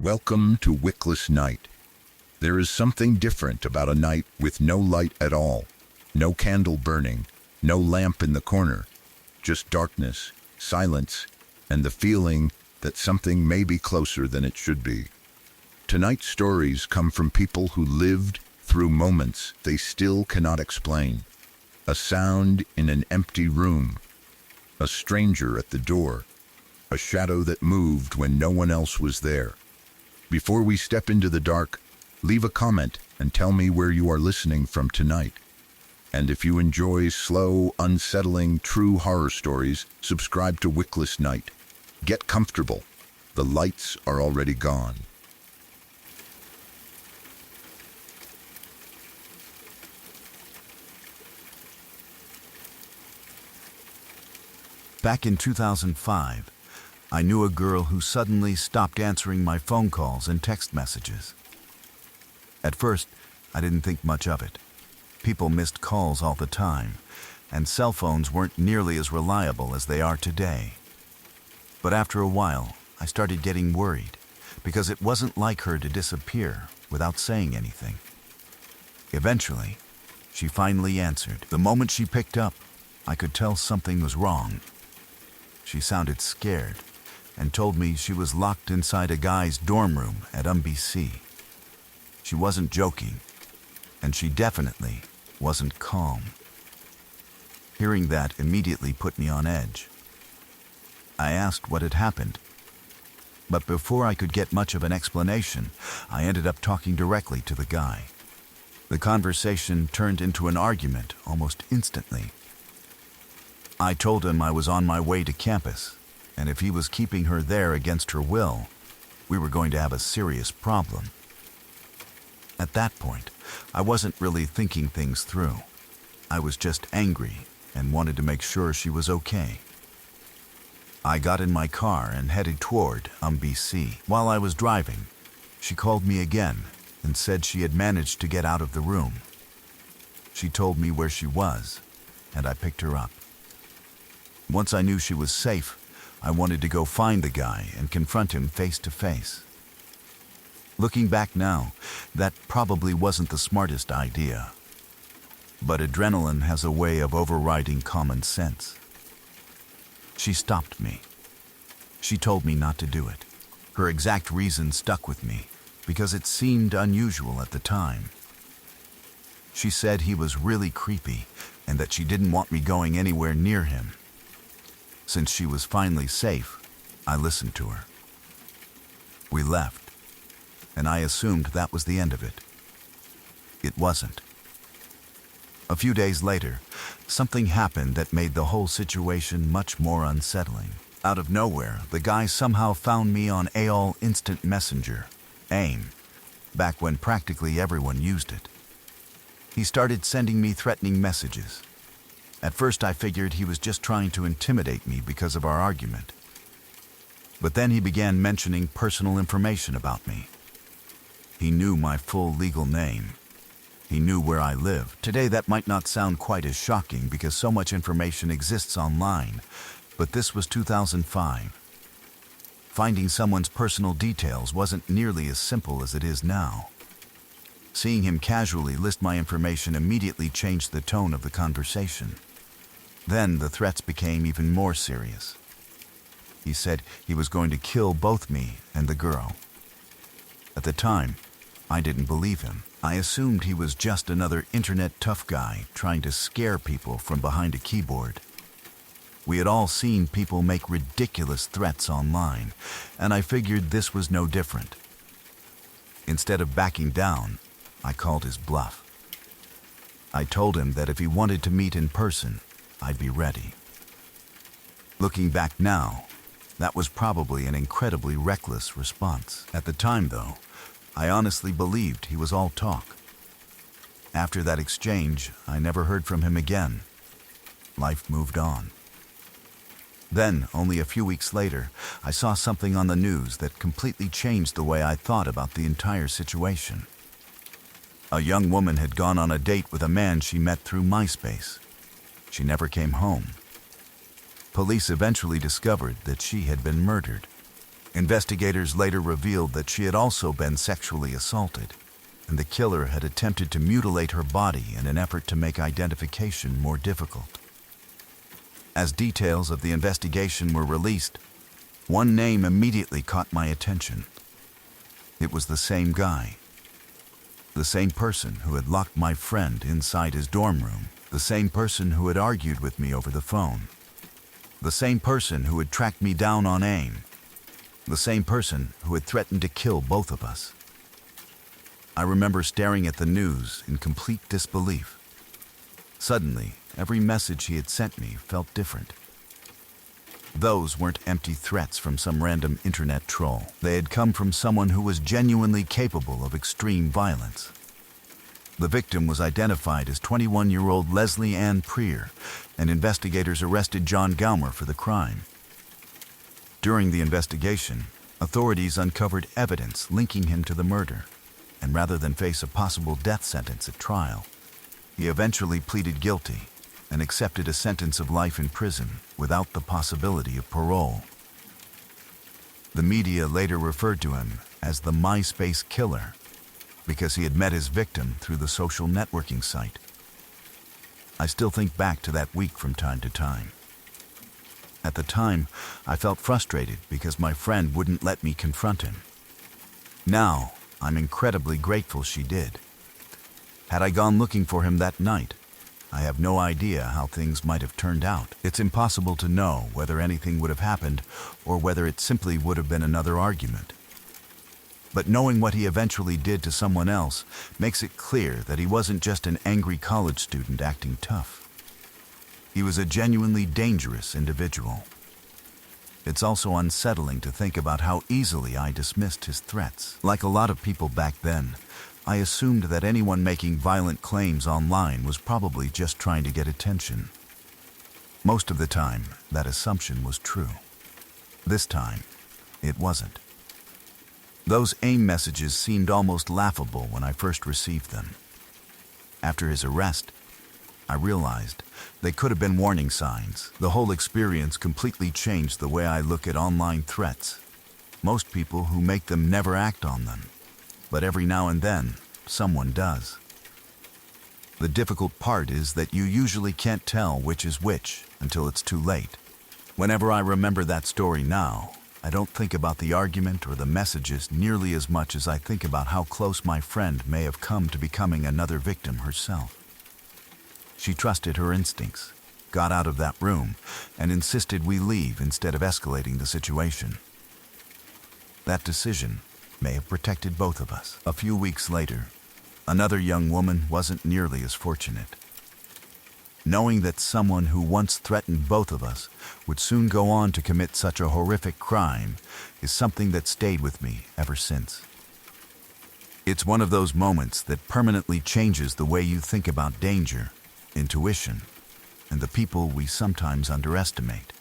Welcome to Wickless Night. There is something different about a night with no light at all, no candle burning, no lamp in the corner, just darkness, silence, and the feeling that something may be closer than it should be. Tonight's stories come from people who lived through moments they still cannot explain. A sound in an empty room, a stranger at the door, a shadow that moved when no one else was there. Before we step into the dark, leave a comment and tell me where you are listening from tonight. And if you enjoy slow, unsettling, true horror stories, subscribe to Wickless Night. Get comfortable. The lights are already gone. Back in 2005, I knew a girl who suddenly stopped answering my phone calls and text messages. At first, I didn't think much of it. People missed calls all the time, and cell phones weren't nearly as reliable as they are today. But after a while, I started getting worried, because it wasn't like her to disappear without saying anything. Eventually, she finally answered. The moment she picked up, I could tell something was wrong. She sounded scared and told me she was locked inside a guy's dorm room at UMBC. She wasn't joking, and she definitely wasn't calm. Hearing that immediately put me on edge. I asked what had happened, but before I could get much of an explanation, I ended up talking directly to the guy. The conversation turned into an argument almost instantly. I told him I was on my way to campus, and if he was keeping her there against her will, we were going to have a serious problem. At that point, I wasn't really thinking things through. I was just angry and wanted to make sure she was okay. I got in my car and headed toward UMBC. While I was driving, she called me again and said she had managed to get out of the room. She told me where she was, and I picked her up. Once I knew she was safe, I wanted to go find the guy and confront him face to face. Looking back now, that probably wasn't the smartest idea. But adrenaline has a way of overriding common sense. She stopped me. She told me not to do it. Her exact reason stuck with me, because it seemed unusual at the time. She said he was really creepy, and that she didn't want me going anywhere near him. Since she was finally safe, I listened to her. We left, and I assumed that was the end of it. It wasn't. A few days later, something happened that made the whole situation much more unsettling. Out of nowhere, the guy somehow found me on AOL Instant Messenger, AIM, back when practically everyone used it. He started sending me threatening messages. At first I figured he was just trying to intimidate me because of our argument. But then he began mentioning personal information about me. He knew my full legal name. He knew where I lived. Today that might not sound quite as shocking because so much information exists online, but this was 2005. Finding someone's personal details wasn't nearly as simple as it is now. Seeing him casually list my information immediately changed the tone of the conversation. Then the threats became even more serious. He said he was going to kill both me and the girl. At the time, I didn't believe him. I assumed he was just another internet tough guy trying to scare people from behind a keyboard. We had all seen people make ridiculous threats online, and I figured this was no different. Instead of backing down, I called his bluff. I told him that if he wanted to meet in person, I'd be ready. Looking back now, that was probably an incredibly reckless response. At the time, though, I honestly believed he was all talk. After that exchange, I never heard from him again. Life moved on. Then, only a few weeks later, I saw something on the news that completely changed the way I thought about the entire situation. A young woman had gone on a date with a man she met through MySpace. She never came home. Police eventually discovered that she had been murdered, Investigators later revealed that she had also been sexually assaulted, and the killer had attempted to mutilate her body in an effort to make identification more difficult. As details of the investigation were released, one name immediately caught my attention. It was the same guy. The same person who had locked my friend inside his dorm room. The same person who had argued with me over the phone. The same person who had tracked me down on AIM. The same person who had threatened to kill both of us. I remember staring at the news in complete disbelief. Suddenly, every message he had sent me felt different. Those weren't empty threats from some random internet troll. They had come from someone who was genuinely capable of extreme violence. The victim was identified as 21-year-old Leslie Ann Preer, and investigators arrested John Gaumer for the crime. During the investigation, authorities uncovered evidence linking him to the murder, and rather than face a possible death sentence at trial, he eventually pleaded guilty and accepted a sentence of life in prison without the possibility of parole. The media later referred to him as the MySpace Killer because he had met his victim through the social networking site. I still think back to that week from time to time. At the time, I felt frustrated because my friend wouldn't let me confront him. Now, I'm incredibly grateful she did. Had I gone looking for him that night, I have no idea how things might have turned out. It's impossible to know whether anything would have happened or whether it simply would have been another argument. But knowing what he eventually did to someone else makes it clear that he wasn't just an angry college student acting tough. He was a genuinely dangerous individual. It's also unsettling to think about how easily I dismissed his threats. Like a lot of people back then, I assumed that anyone making violent claims online was probably just trying to get attention. Most of the time, that assumption was true. This time, it wasn't. Those AIM messages seemed almost laughable when I first received them. After his arrest, I realized they could have been warning signs. The whole experience completely changed the way I look at online threats. Most people who make them never act on them, but every now and then, someone does. The difficult part is that you usually can't tell which is which until it's too late. Whenever I remember that story now, I don't think about the argument or the messages nearly as much as I think about how close my friend may have come to becoming another victim herself. She trusted her instincts, got out of that room, and insisted we leave instead of escalating the situation. That decision may have protected both of us. A few weeks later, another young woman wasn't nearly as fortunate. Knowing that someone who once threatened both of us would soon go on to commit such a horrific crime is something that stayed with me ever since. It's one of those moments that permanently changes the way you think about danger, intuition, and the people we sometimes underestimate.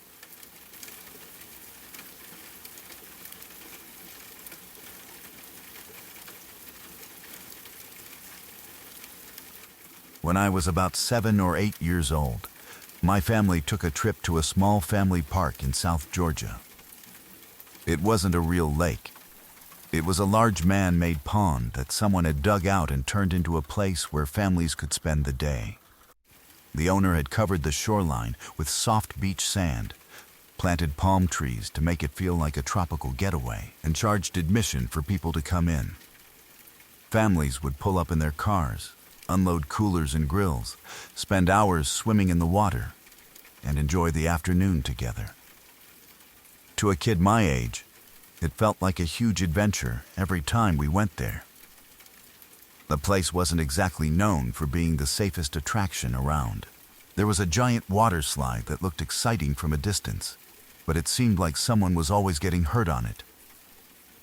When I was about 7 or 8 years old, my family took a trip to a small family park in South Georgia. It wasn't a real lake. It was a large man-made pond that someone had dug out and turned into a place where families could spend the day. The owner had covered the shoreline with soft beach sand, planted palm trees to make it feel like a tropical getaway, and charged admission for people to come in. Families would pull up in their cars, unload coolers and grills, spend hours swimming in the water, and enjoy the afternoon together. To a kid my age, it felt like a huge adventure every time we went there. The place wasn't exactly known for being the safest attraction around. There was a giant water slide that looked exciting from a distance, but it seemed like someone was always getting hurt on it.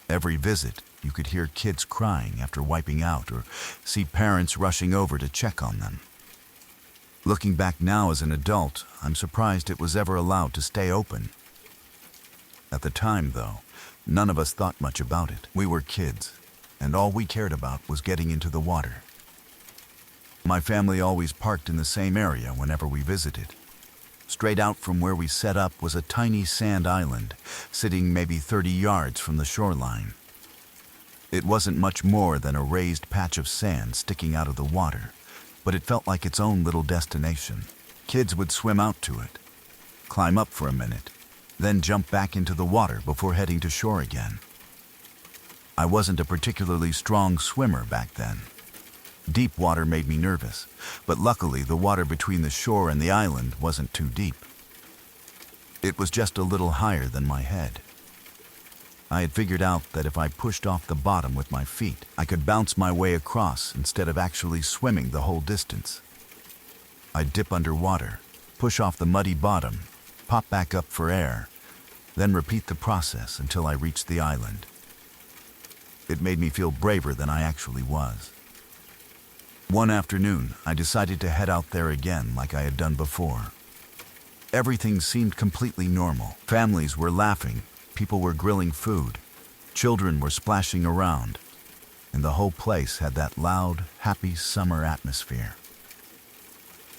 Every visit, you could hear kids crying after wiping out or see parents rushing over to check on them. Looking back now as an adult, I'm surprised it was ever allowed to stay open. At the time, though, none of us thought much about it. We were kids, and all we cared about was getting into the water. My family always parked in the same area whenever we visited, Straight out from where we set up was a tiny sand island, sitting maybe 30 yards from the shoreline. It wasn't much more than a raised patch of sand sticking out of the water, but it felt like its own little destination. Kids would swim out to it, climb up for a minute, then jump back into the water before heading to shore again. I wasn't a particularly strong swimmer back then. Deep water made me nervous, but luckily the water between the shore and the island wasn't too deep. It was just a little higher than my head. I had figured out that if I pushed off the bottom with my feet, I could bounce my way across instead of actually swimming the whole distance. I'd dip underwater, push off the muddy bottom, pop back up for air, then repeat the process until I reached the island. It made me feel braver than I actually was. One afternoon, I decided to head out there again like I had done before. Everything seemed completely normal. Families were laughing, people were grilling food, children were splashing around, and the whole place had that loud, happy summer atmosphere.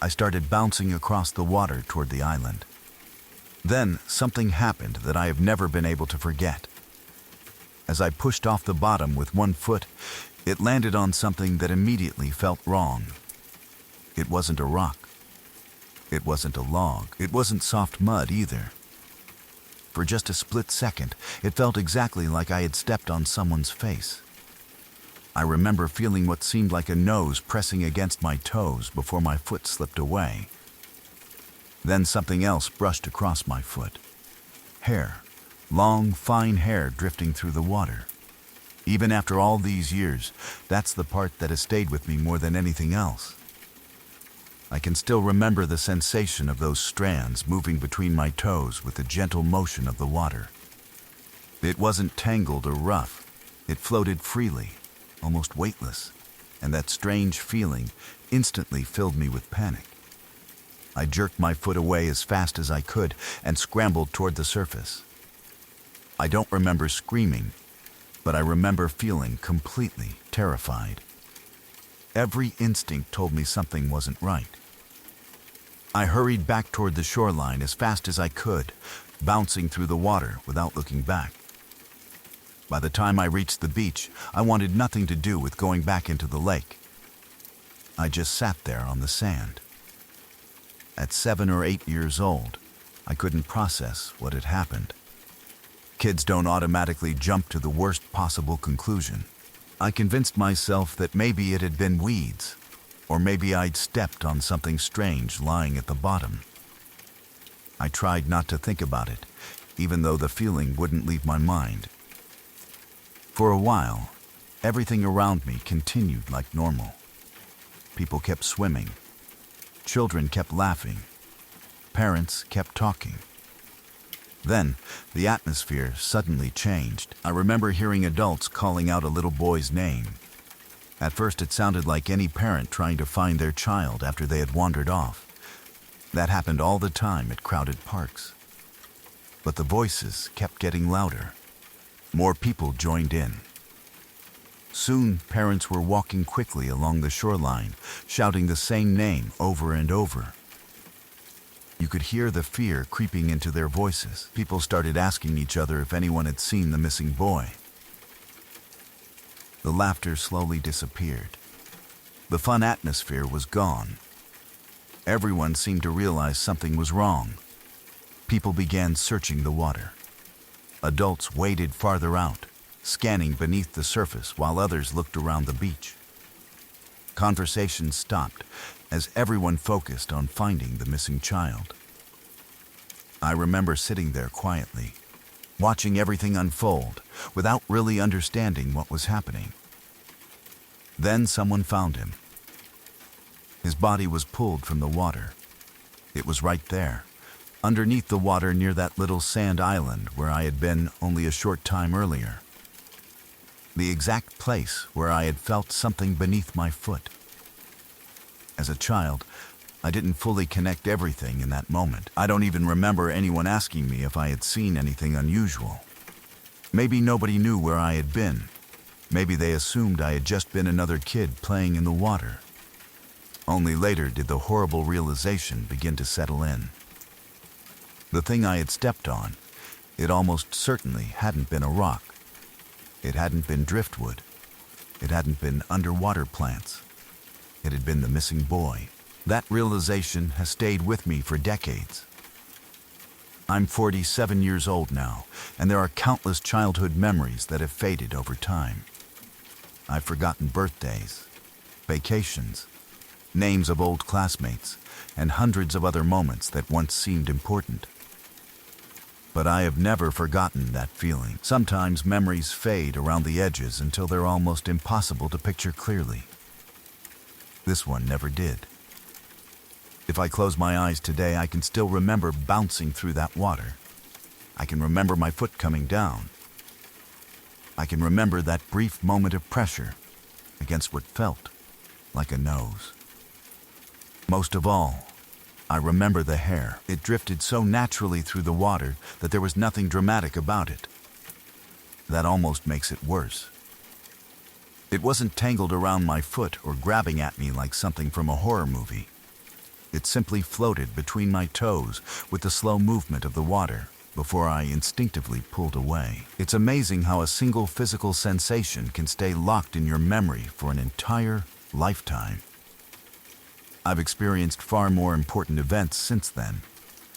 I started bouncing across the water toward the island. Then something happened that I have never been able to forget. As I pushed off the bottom with one foot, it landed on something that immediately felt wrong. It wasn't a rock. It wasn't a log. It wasn't soft mud either. For just a split second, it felt exactly like I had stepped on someone's face. I remember feeling what seemed like a nose pressing against my toes before my foot slipped away. Then something else brushed across my foot. Hair. Long, fine hair drifting through the water. Even after all these years, that's the part that has stayed with me more than anything else. I can still remember the sensation of those strands moving between my toes with the gentle motion of the water. It wasn't tangled or rough. It floated freely, almost weightless, and that strange feeling instantly filled me with panic. I jerked my foot away as fast as I could and scrambled toward the surface. I don't remember screaming, but I remember feeling completely terrified. Every instinct told me something wasn't right. I hurried back toward the shoreline as fast as I could, bouncing through the water without looking back. By the time I reached the beach, I wanted nothing to do with going back into the lake. I just sat there on the sand. At 7 or 8 years old, I couldn't process what had happened. Kids don't automatically jump to the worst possible conclusion. I convinced myself that maybe it had been weeds, or maybe I'd stepped on something strange lying at the bottom. I tried not to think about it, even though the feeling wouldn't leave my mind. For a while, everything around me continued like normal. People kept swimming. Children kept laughing. Parents kept talking. Then, the atmosphere suddenly changed. I remember hearing adults calling out a little boy's name. At first, it sounded like any parent trying to find their child after they had wandered off. That happened all the time at crowded parks. But the voices kept getting louder. More people joined in. Soon, parents were walking quickly along the shoreline, shouting the same name over and over. You could hear the fear creeping into their voices. People started asking each other if anyone had seen the missing boy. The laughter slowly disappeared. The fun atmosphere was gone. Everyone seemed to realize something was wrong. People began searching the water. Adults waded farther out, scanning beneath the surface while others looked around the beach. Conversation stopped as everyone focused on finding the missing child. I remember sitting there quietly, watching everything unfold without really understanding what was happening. Then someone found him. His body was pulled from the water. It was right there, underneath the water near that little sand island where I had been only a short time earlier. The exact place where I had felt something beneath my foot. As a child, I didn't fully connect everything in that moment. I don't even remember anyone asking me if I had seen anything unusual. Maybe nobody knew where I had been. Maybe they assumed I had just been another kid playing in the water. Only later did the horrible realization begin to settle in. The thing I had stepped on, it almost certainly hadn't been a rock. It hadn't been driftwood. It hadn't been underwater plants. It had been the missing boy. That realization has stayed with me for decades. I'm 47 years old now, and there are countless childhood memories that have faded over time. I've forgotten birthdays, vacations, names of old classmates, and hundreds of other moments that once seemed important. But I have never forgotten that feeling. Sometimes memories fade around the edges until they're almost impossible to picture clearly. This one never did. If I close my eyes today, I can still remember bouncing through that water. I can remember my foot coming down. I can remember that brief moment of pressure against what felt like a nose. Most of all, I remember the hair. It drifted so naturally through the water that there was nothing dramatic about it. That almost makes it worse. It wasn't tangled around my foot or grabbing at me like something from a horror movie. It simply floated between my toes with the slow movement of the water before I instinctively pulled away. It's amazing how a single physical sensation can stay locked in your memory for an entire lifetime. I've experienced far more important events since then.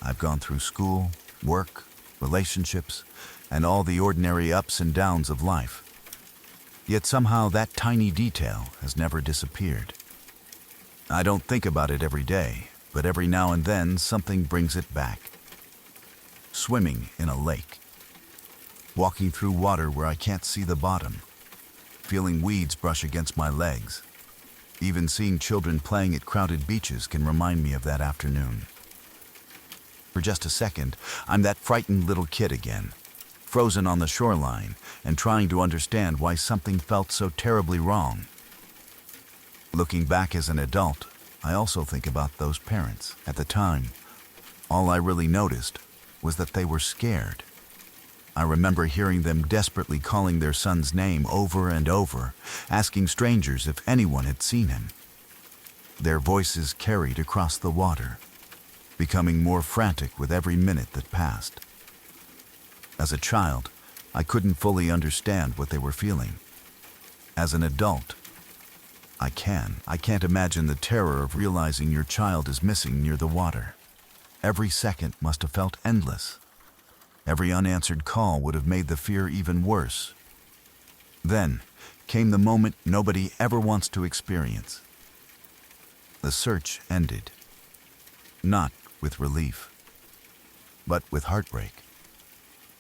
I've gone through school, work, relationships, and all the ordinary ups and downs of life. Yet somehow that tiny detail has never disappeared. I don't think about it every day, but every now and then something brings it back. Swimming in a lake. Walking through water where I can't see the bottom. Feeling weeds brush against my legs. Even seeing children playing at crowded beaches can remind me of that afternoon. For just a second, I'm that frightened little kid again, frozen on the shoreline and trying to understand why something felt so terribly wrong. Looking back as an adult, I also think about those parents. At the time, all I really noticed was that they were scared. I remember hearing them desperately calling their son's name over and over, asking strangers if anyone had seen him. Their voices carried across the water, becoming more frantic with every minute that passed. As a child, I couldn't fully understand what they were feeling. As an adult, I can't imagine the terror of realizing your child is missing near the water. Every second must have felt endless. Every unanswered call would have made the fear even worse. Then came the moment nobody ever wants to experience. The search ended. Not with relief, but with heartbreak.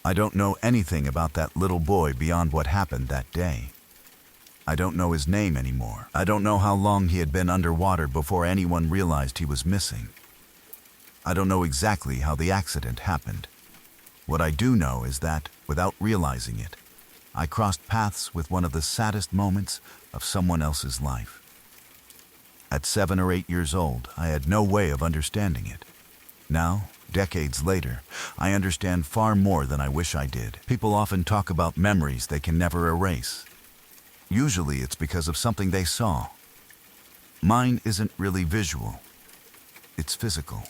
I don't know anything about that little boy beyond what happened that day. I don't know his name anymore. I don't know how long he had been underwater before anyone realized he was missing. I don't know exactly how the accident happened. What I do know is that, without realizing it, I crossed paths with one of the saddest moments of someone else's life. At 7 or 8 years old, I had no way of understanding it. Now, decades later, I understand far more than I wish I did. People often talk about memories they can never erase. Usually it's because of something they saw. Mine isn't really visual. It's physical.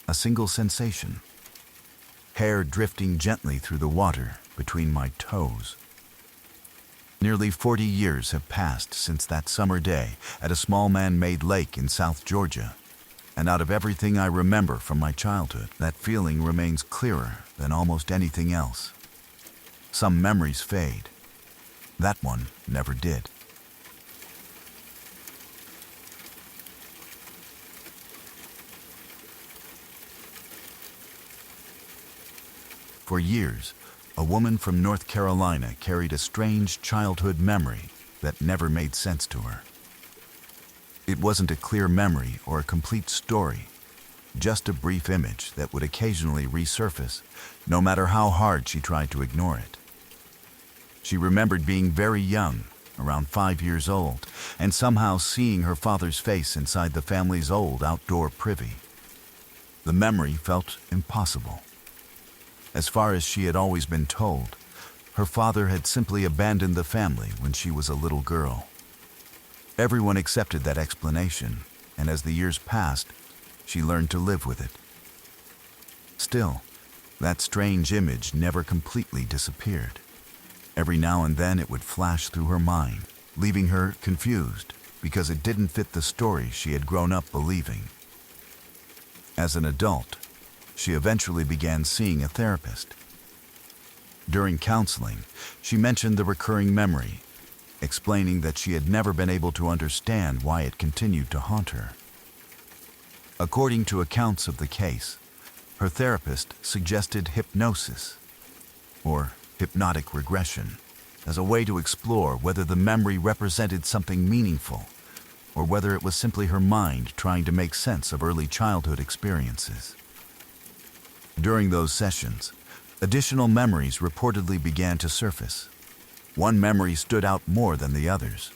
A single sensation. Hair drifting gently through the water between my toes. Nearly 40 years have passed since that summer day at a small man-made lake in South Georgia. And out of everything I remember from my childhood, that feeling remains clearer than almost anything else. Some memories fade. That one never did. For years, a woman from North Carolina carried a strange childhood memory that never made sense to her. It wasn't a clear memory or a complete story, just a brief image that would occasionally resurface, no matter how hard she tried to ignore it. She remembered being very young, around 5 years old, and somehow seeing her father's face inside the family's old outdoor privy. The memory felt impossible. As far as she had always been told, her father had simply abandoned the family when she was a little girl. Everyone accepted that explanation, and as the years passed, she learned to live with it. Still, that strange image never completely disappeared. Every now and then it would flash through her mind, leaving her confused because it didn't fit the story she had grown up believing. As an adult, she eventually began seeing a therapist. During counseling, she mentioned the recurring memory, explaining that she had never been able to understand why it continued to haunt her. According to accounts of the case, her therapist suggested hypnosis, or hypnotic regression, as a way to explore whether the memory represented something meaningful, or whether it was simply her mind trying to make sense of early childhood experiences. During those sessions, additional memories reportedly began to surface. One memory stood out more than the others.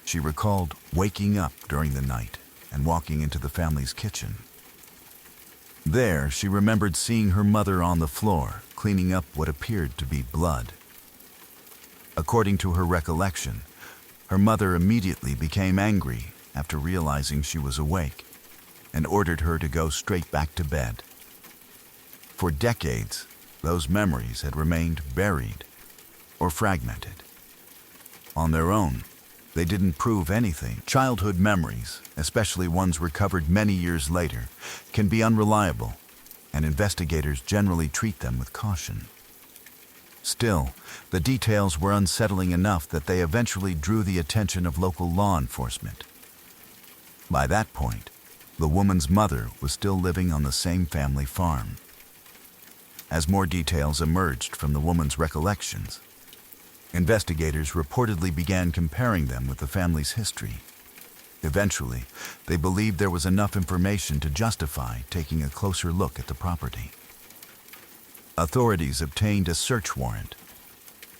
She recalled waking up during the night and walking into the family's kitchen. There, she remembered seeing her mother on the floor, cleaning up what appeared to be blood. According to her recollection, her mother immediately became angry after realizing she was awake and ordered her to go straight back to bed. For decades, those memories had remained buried or fragmented. On their own, they didn't prove anything. Childhood memories, especially ones recovered many years later, can be unreliable, and investigators generally treat them with caution. Still, the details were unsettling enough that they eventually drew the attention of local law enforcement. By that point, the woman's mother was still living on the same family farm. As more details emerged from the woman's recollections, investigators reportedly began comparing them with the family's history. Eventually, they believed there was enough information to justify taking a closer look at the property. Authorities obtained a search warrant.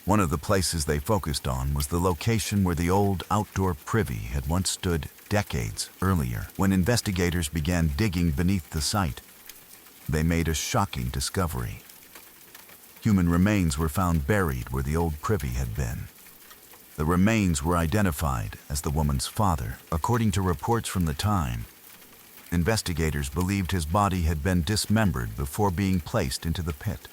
One of the places they focused on was the location where the old outdoor privy had once stood decades earlier. When investigators began digging beneath the site, they made a shocking discovery. Human remains were found buried where the old privy had been. The remains were identified as the woman's father. According to reports from the time, investigators believed his body had been dismembered before being placed into the pit,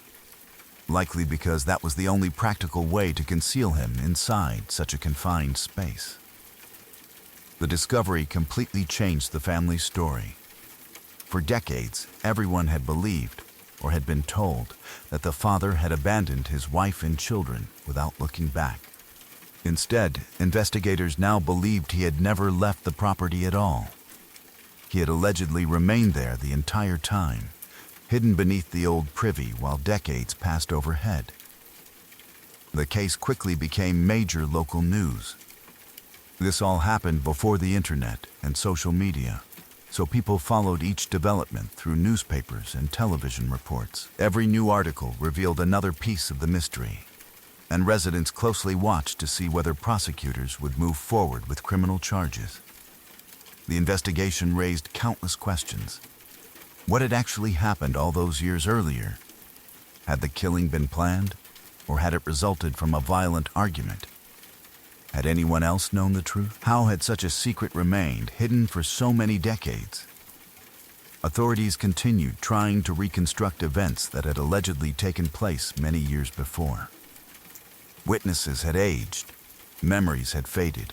likely because that was the only practical way to conceal him inside such a confined space. The discovery completely changed the family's story. For decades, everyone had believed, or had been told, that the father had abandoned his wife and children without looking back. Instead, investigators now believed he had never left the property at all. He had allegedly remained there the entire time, hidden beneath the old privy while decades passed overhead. The case quickly became major local news. This all happened before the internet and social media, so people followed each development through newspapers and television reports. Every new article revealed another piece of the mystery, and residents closely watched to see whether prosecutors would move forward with criminal charges. The investigation raised countless questions. What had actually happened all those years earlier? Had the killing been planned, or had it resulted from a violent argument? Had anyone else known the truth? How had such a secret remained hidden for so many decades? Authorities continued trying to reconstruct events that had allegedly taken place many years before. Witnesses had aged, memories had faded,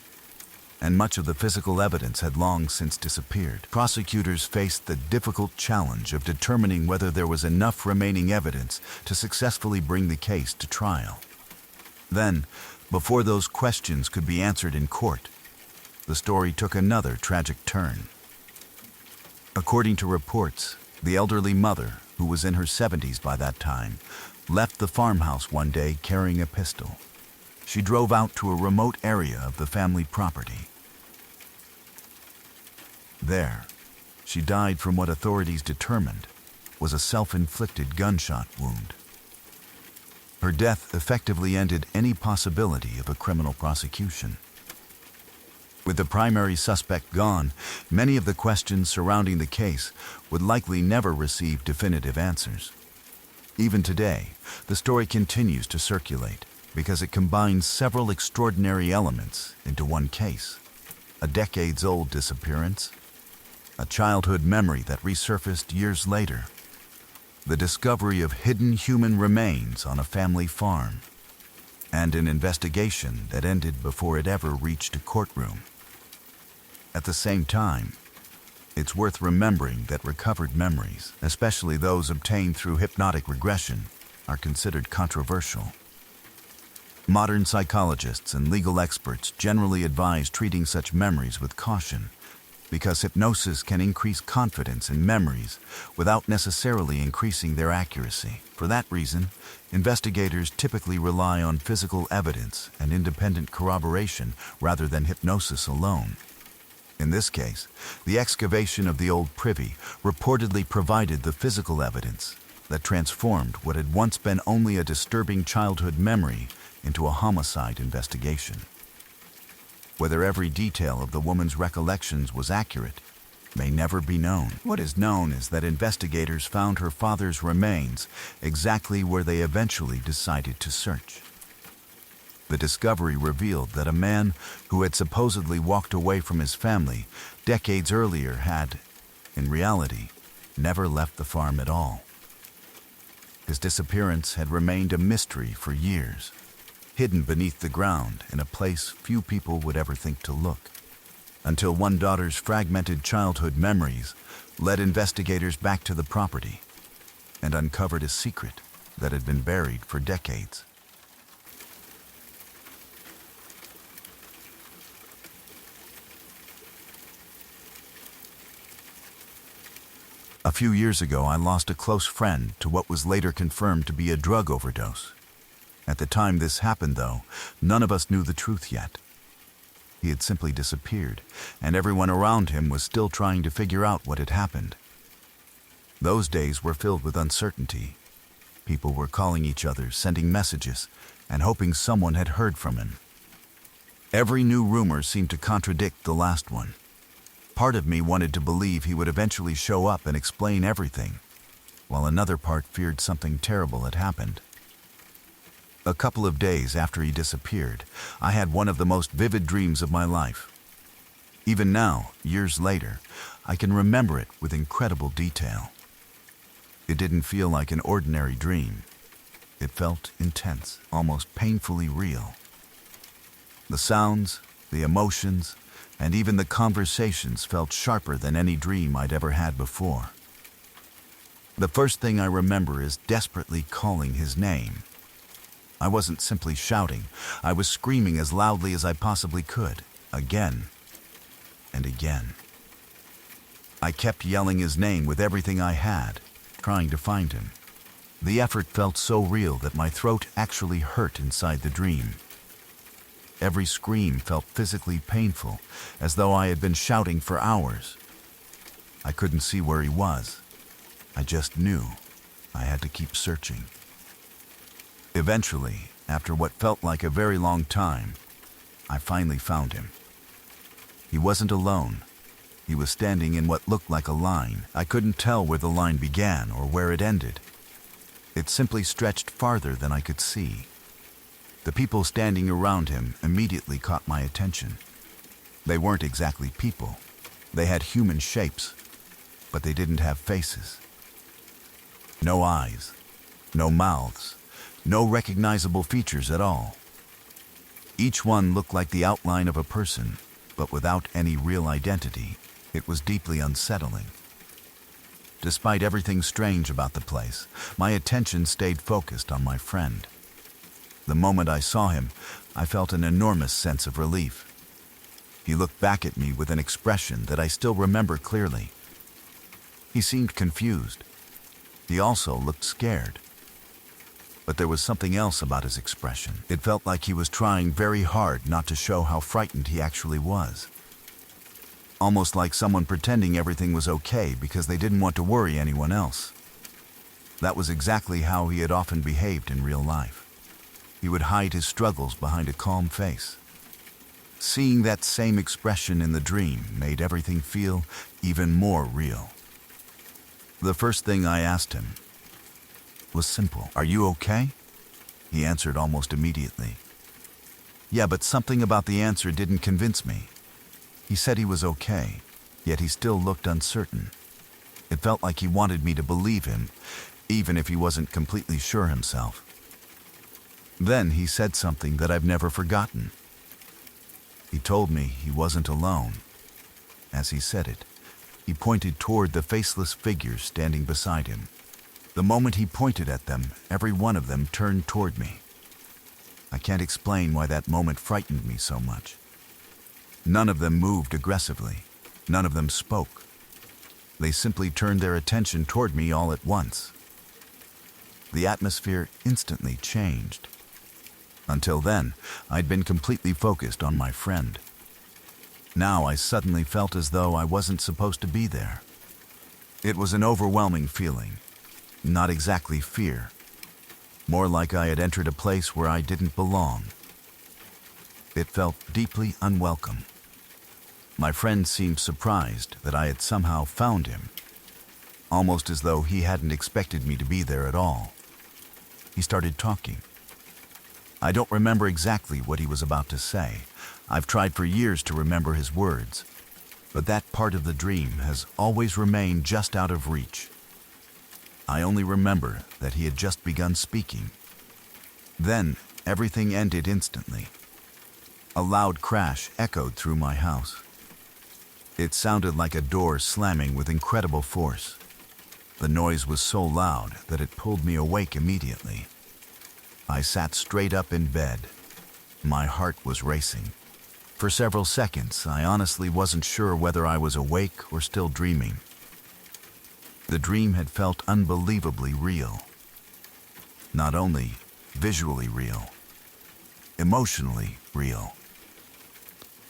and much of the physical evidence had long since disappeared. Prosecutors faced the difficult challenge of determining whether there was enough remaining evidence to successfully bring the case to trial. Then, before those questions could be answered in court, the story took another tragic turn. According to reports, the elderly mother, who was in her 70s by that time, left the farmhouse one day carrying a pistol. She drove out to a remote area of the family property. There, she died from what authorities determined was a self-inflicted gunshot wound. Her death effectively ended any possibility of a criminal prosecution. With the primary suspect gone, many of the questions surrounding the case would likely never receive definitive answers. Even today, the story continues to circulate because it combines several extraordinary elements into one case: a decades-old disappearance, a childhood memory that resurfaced years later, the discovery of hidden human remains on a family farm, and an investigation that ended before it ever reached a courtroom. At the same time, it's worth remembering that recovered memories, especially those obtained through hypnotic regression, are considered controversial. Modern psychologists and legal experts generally advise treating such memories with caution, because hypnosis can increase confidence in memories without necessarily increasing their accuracy. For that reason, investigators typically rely on physical evidence and independent corroboration rather than hypnosis alone. In this case, the excavation of the old privy reportedly provided the physical evidence that transformed what had once been only a disturbing childhood memory into a homicide investigation. Whether every detail of the woman's recollections was accurate may never be known. What is known is that investigators found her father's remains exactly where they eventually decided to search. The discovery revealed that a man who had supposedly walked away from his family decades earlier had, in reality, never left the farm at all. His disappearance had remained a mystery for years, hidden beneath the ground in a place few people would ever think to look, until one daughter's fragmented childhood memories led investigators back to the property and uncovered a secret that had been buried for decades. A few years ago, I lost a close friend to what was later confirmed to be a drug overdose. At the time this happened, though, none of us knew the truth yet. He had simply disappeared, and everyone around him was still trying to figure out what had happened. Those days were filled with uncertainty. People were calling each other, sending messages, and hoping someone had heard from him. Every new rumor seemed to contradict the last one. Part of me wanted to believe he would eventually show up and explain everything, while another part feared something terrible had happened. A couple of days after he disappeared, I had one of the most vivid dreams of my life. Even now, years later, I can remember it with incredible detail. It didn't feel like an ordinary dream. It felt intense, almost painfully real. The sounds, the emotions, and even the conversations felt sharper than any dream I'd ever had before. The first thing I remember is desperately calling his name. I wasn't simply shouting, I was screaming as loudly as I possibly could, again and again. I kept yelling his name with everything I had, trying to find him. The effort felt so real that my throat actually hurt inside the dream. Every scream felt physically painful, as though I had been shouting for hours. I couldn't see where he was. I just knew I had to keep searching. Eventually, after what felt like a very long time, I finally found him. He wasn't alone. He was standing in what looked like a line. I couldn't tell where the line began or where it ended. It simply stretched farther than I could see. The people standing around him immediately caught my attention. They weren't exactly people. They had human shapes, but they didn't have faces. No eyes, no mouths, no recognizable features at all. Each one looked like the outline of a person, but without any real identity. It was deeply unsettling. Despite everything strange about the place, my attention stayed focused on my friend. The moment I saw him, I felt an enormous sense of relief. He looked back at me with an expression that I still remember clearly. He seemed confused. He also looked scared. But there was something else about his expression. It felt like he was trying very hard not to show how frightened he actually was. Almost like someone pretending everything was okay because they didn't want to worry anyone else. That was exactly how he had often behaved in real life. He would hide his struggles behind a calm face. Seeing that same expression in the dream made everything feel even more real. The first thing I asked him was simple. "Are you okay?" He answered almost immediately. Yeah, but something about the answer didn't convince me. He said he was okay, yet he still looked uncertain. It felt like he wanted me to believe him, even if he wasn't completely sure himself. Then he said something that I've never forgotten. He told me he wasn't alone. As he said it, he pointed toward the faceless figures standing beside him. The moment he pointed at them, every one of them turned toward me. I can't explain why that moment frightened me so much. None of them moved aggressively. None of them spoke. They simply turned their attention toward me all at once. The atmosphere instantly changed. Until then, I'd been completely focused on my friend. Now I suddenly felt as though I wasn't supposed to be there. It was an overwhelming feeling. Not exactly fear. More like I had entered a place where I didn't belong. It felt deeply unwelcome. My friend seemed surprised that I had somehow found him, almost as though he hadn't expected me to be there at all. He started talking. I don't remember exactly what he was about to say. I've tried for years to remember his words, but that part of the dream has always remained just out of reach. I only remember that he had just begun speaking. Then everything ended instantly. A loud crash echoed through my house. It sounded like a door slamming with incredible force. The noise was so loud that it pulled me awake immediately. I sat straight up in bed. My heart was racing. For several seconds, I honestly wasn't sure whether I was awake or still dreaming. The dream had felt unbelievably real. Not only visually real, emotionally real.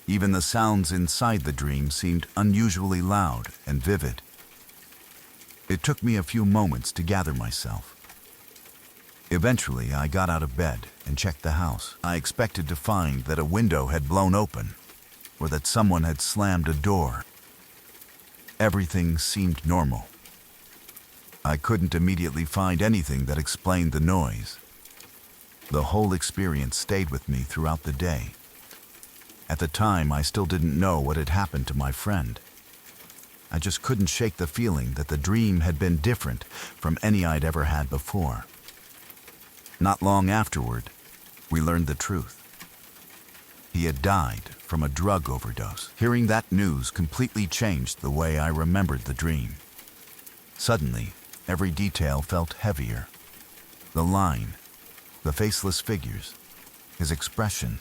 Even the sounds inside the dream seemed unusually loud and vivid. It took me a few moments to gather myself. Eventually, I got out of bed and checked the house. I expected to find that a window had blown open, or that someone had slammed a door. Everything seemed normal. I couldn't immediately find anything that explained the noise. The whole experience stayed with me throughout the day. At the time, I still didn't know what had happened to my friend. I just couldn't shake the feeling that the dream had been different from any I'd ever had before. Not long afterward, we learned the truth. He had died from a drug overdose. Hearing that news completely changed the way I remembered the dream. Suddenly, every detail felt heavier. The line, the faceless figures, his expression,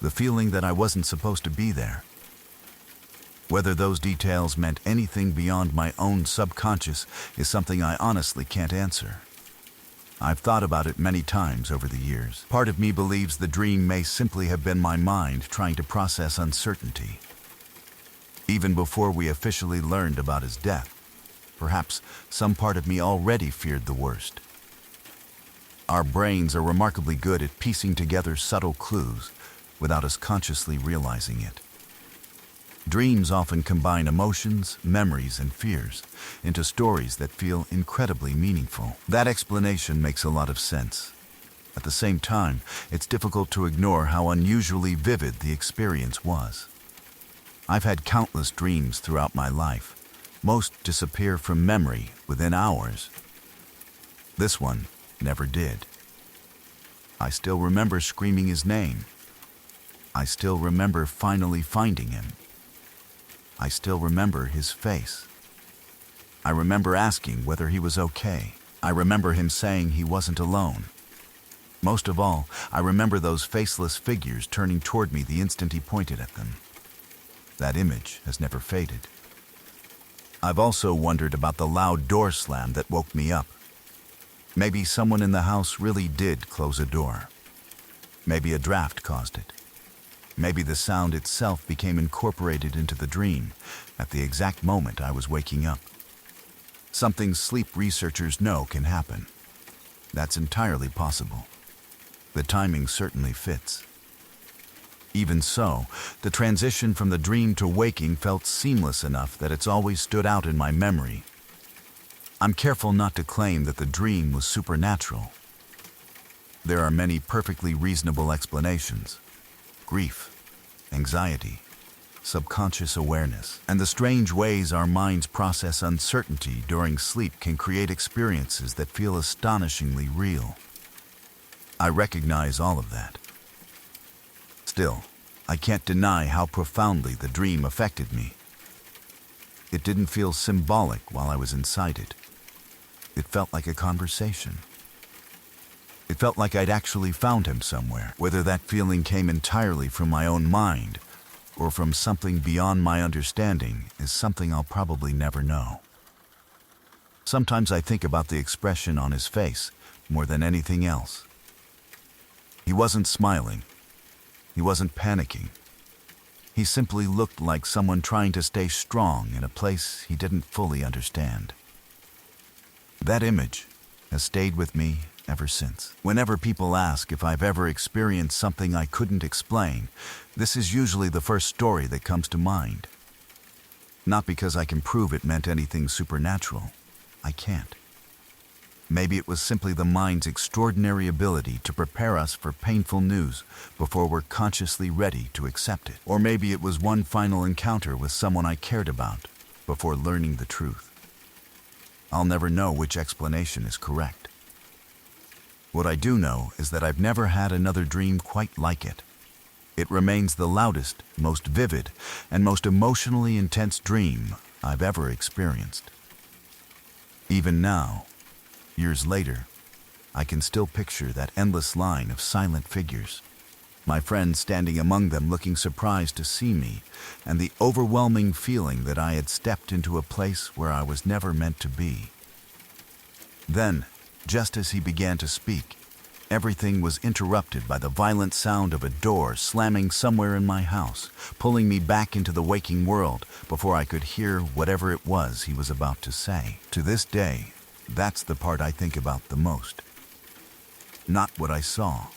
the feeling that I wasn't supposed to be there. Whether those details meant anything beyond my own subconscious is something I honestly can't answer. I've thought about it many times over the years. Part of me believes the dream may simply have been my mind trying to process uncertainty. Even before we officially learned about his death, perhaps some part of me already feared the worst. Our brains are remarkably good at piecing together subtle clues without us consciously realizing it. Dreams often combine emotions, memories, and fears into stories that feel incredibly meaningful. That explanation makes a lot of sense. At the same time, it's difficult to ignore how unusually vivid the experience was. I've had countless dreams throughout my life. Most disappear from memory within hours. This one never did. I still remember screaming his name. I still remember finally finding him. I still remember his face. I remember asking whether he was okay. I remember him saying he wasn't alone. Most of all, I remember those faceless figures turning toward me the instant he pointed at them. That image has never faded. I've also wondered about the loud door slam that woke me up. Maybe someone in the house really did close a door. Maybe a draft caused it. Maybe the sound itself became incorporated into the dream at the exact moment I was waking up. Something sleep researchers know can happen. That's entirely possible. The timing certainly fits. Even so, the transition from the dream to waking felt seamless enough that it's always stood out in my memory. I'm careful not to claim that the dream was supernatural. There are many perfectly reasonable explanations. Grief, anxiety, subconscious awareness, and the strange ways our minds process uncertainty during sleep can create experiences that feel astonishingly real. I recognize all of that. Still, I can't deny how profoundly the dream affected me. It didn't feel symbolic while I was inside it. It felt like a conversation. It felt like I'd actually found him somewhere. Whether that feeling came entirely from my own mind or from something beyond my understanding is something I'll probably never know. Sometimes I think about the expression on his face more than anything else. He wasn't smiling. He wasn't panicking. He simply looked like someone trying to stay strong in a place he didn't fully understand. That image has stayed with me ever since. Whenever people ask if I've ever experienced something I couldn't explain, this is usually the first story that comes to mind. Not because I can prove it meant anything supernatural. I can't. Maybe it was simply the mind's extraordinary ability to prepare us for painful news before we're consciously ready to accept it. Or maybe it was one final encounter with someone I cared about before learning the truth. I'll never know which explanation is correct. What I do know is that I've never had another dream quite like it. It remains the loudest, most vivid, and most emotionally intense dream I've ever experienced. Even now, years later, I can still picture that endless line of silent figures, my friends standing among them looking surprised to see me, and the overwhelming feeling that I had stepped into a place where I was never meant to be. Then, just as he began to speak, everything was interrupted by the violent sound of a door slamming somewhere in my house, pulling me back into the waking world before I could hear whatever it was he was about to say. To this day, that's the part I think about the most. Not what I saw,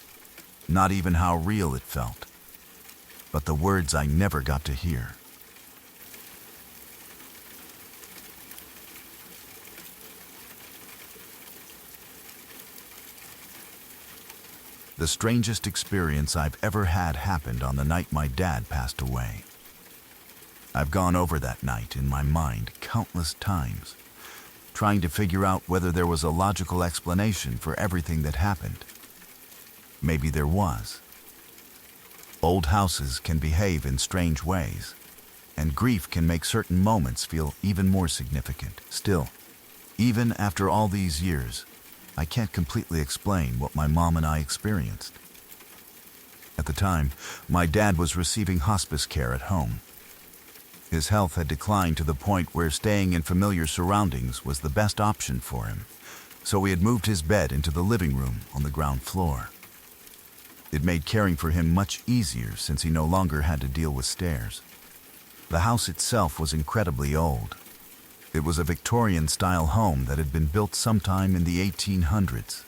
not even how real it felt, but the words I never got to hear. The strangest experience I've ever had happened on the night my dad passed away. I've gone over that night in my mind countless times, trying to figure out whether there was a logical explanation for everything that happened. Maybe there was. Old houses can behave in strange ways, and grief can make certain moments feel even more significant. Still, even after all these years, I can't completely explain what my mom and I experienced. At the time, my dad was receiving hospice care at home. His health had declined to the point where staying in familiar surroundings was the best option for him, so we had moved his bed into the living room on the ground floor. It made caring for him much easier since he no longer had to deal with stairs. The house itself was incredibly old. It was a Victorian-style home that had been built sometime in the 1800s.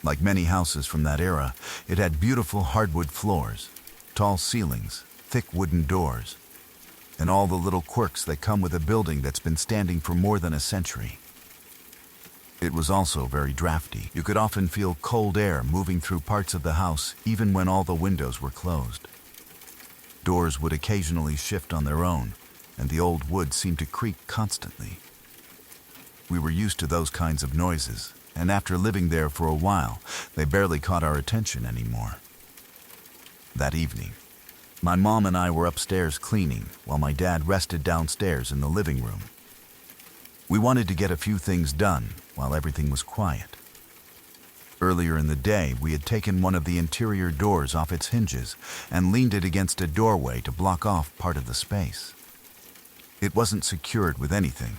Like many houses from that era, it had beautiful hardwood floors, tall ceilings, thick wooden doors, and all the little quirks that come with a building that's been standing for more than a century. It was also very drafty. You could often feel cold air moving through parts of the house even when all the windows were closed. Doors would occasionally shift on their own, and the old wood seemed to creak constantly. We were used to those kinds of noises, and after living there for a while, they barely caught our attention anymore. That evening, my mom and I were upstairs cleaning while my dad rested downstairs in the living room. We wanted to get a few things done while everything was quiet. Earlier in the day, we had taken one of the interior doors off its hinges and leaned it against a doorway to block off part of the space. It wasn't secured with anything.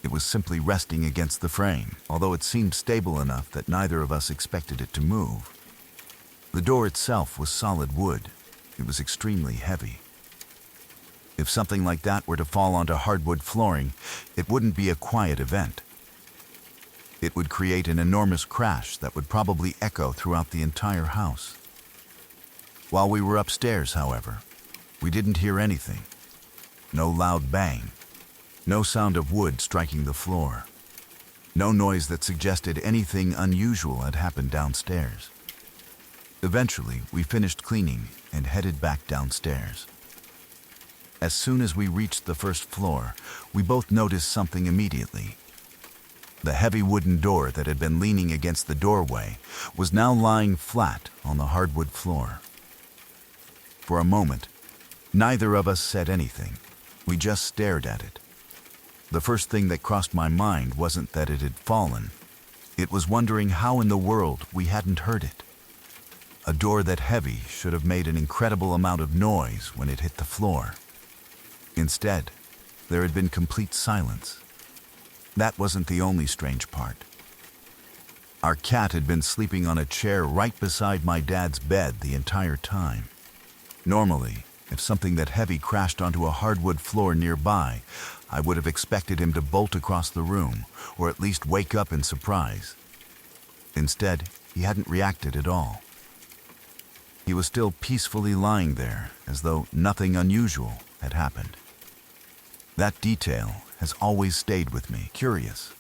It was simply resting against the frame, although it seemed stable enough that neither of us expected it to move. The door itself was solid wood. It was extremely heavy. If something like that were to fall onto hardwood flooring, it wouldn't be a quiet event. It would create an enormous crash that would probably echo throughout the entire house. While we were upstairs, however, we didn't hear anything. No loud bang. No sound of wood striking the floor. No noise that suggested anything unusual had happened downstairs. Eventually, we finished cleaning and headed back downstairs. As soon as we reached the first floor, we both noticed something immediately. The heavy wooden door that had been leaning against the doorway was now lying flat on the hardwood floor. For a moment, neither of us said anything. We just stared at it. The first thing that crossed my mind wasn't that it had fallen. It was wondering how in the world we hadn't heard it. A door that heavy should have made an incredible amount of noise when it hit the floor. Instead, there had been complete silence. That wasn't the only strange part. Our cat had been sleeping on a chair right beside my dad's bed the entire time. Normally, if something that heavy crashed onto a hardwood floor nearby, I would have expected him to bolt across the room, or at least wake up in surprise. Instead, he hadn't reacted at all. He was still peacefully lying there, as though nothing unusual had happened. That detail has always stayed with me, curious.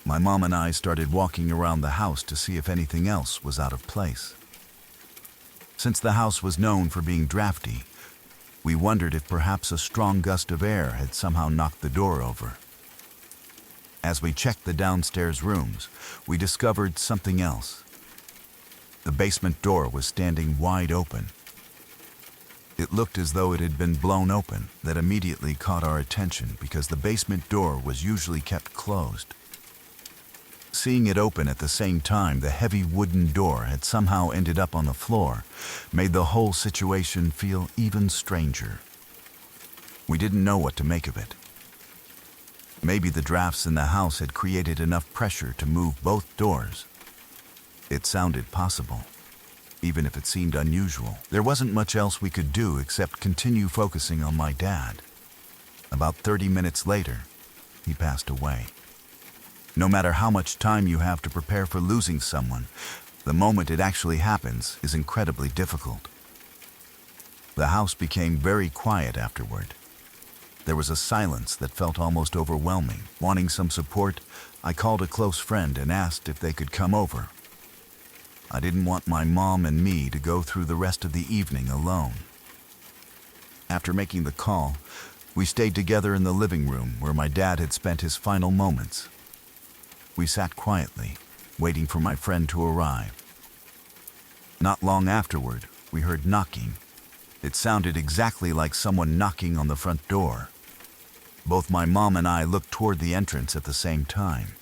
My mom and I started walking around the house to see if anything else was out of place. Since the house was known for being drafty, we wondered if perhaps a strong gust of air had somehow knocked the door over. As we checked the downstairs rooms, we discovered something else. The basement door was standing wide open. It looked as though it had been blown open. That immediately caught our attention because the basement door was usually kept closed. Seeing it open at the same time the heavy wooden door had somehow ended up on the floor made the whole situation feel even stranger. We didn't know what to make of it. Maybe the drafts in the house had created enough pressure to move both doors. It sounded possible, even if it seemed unusual. There wasn't much else we could do except continue focusing on my dad. About 30 minutes later, he passed away. No matter how much time you have to prepare for losing someone, the moment it actually happens is incredibly difficult. The house became very quiet afterward. There was a silence that felt almost overwhelming. Wanting some support, I called a close friend and asked if they could come over. I didn't want my mom and me to go through the rest of the evening alone. After making the call, we stayed together in the living room where my dad had spent his final moments. We sat quietly, waiting for my friend to arrive. Not long afterward, we heard knocking. It sounded exactly like someone knocking on the front door. Both my mom and I looked toward the entrance at the same time.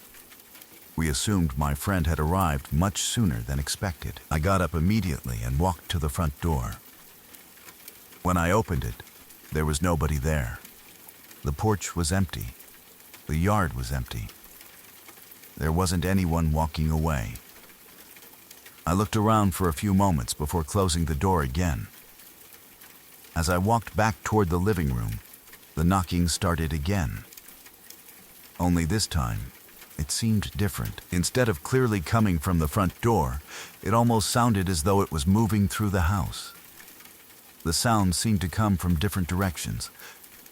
We assumed my friend had arrived much sooner than expected. I got up immediately and walked to the front door. When I opened it, there was nobody there. The porch was empty. The yard was empty. There wasn't anyone walking away. I looked around for a few moments before closing the door again. As I walked back toward the living room, the knocking started again. Only this time, it seemed different. Instead of clearly coming from the front door, it almost sounded as though it was moving through the house. The sound seemed to come from different directions.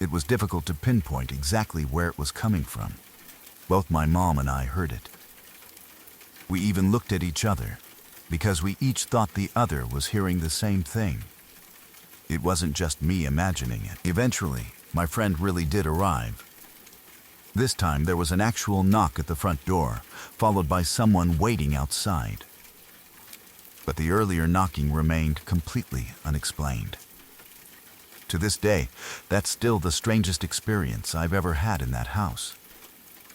It was difficult to pinpoint exactly where it was coming from. Both my mom and I heard it. We even looked at each other, because we each thought the other was hearing the same thing. It wasn't just me imagining it. Eventually, my friend really did arrive. This time there was an actual knock at the front door, followed by someone waiting outside. But the earlier knocking remained completely unexplained. To this day, that's still the strangest experience I've ever had in that house.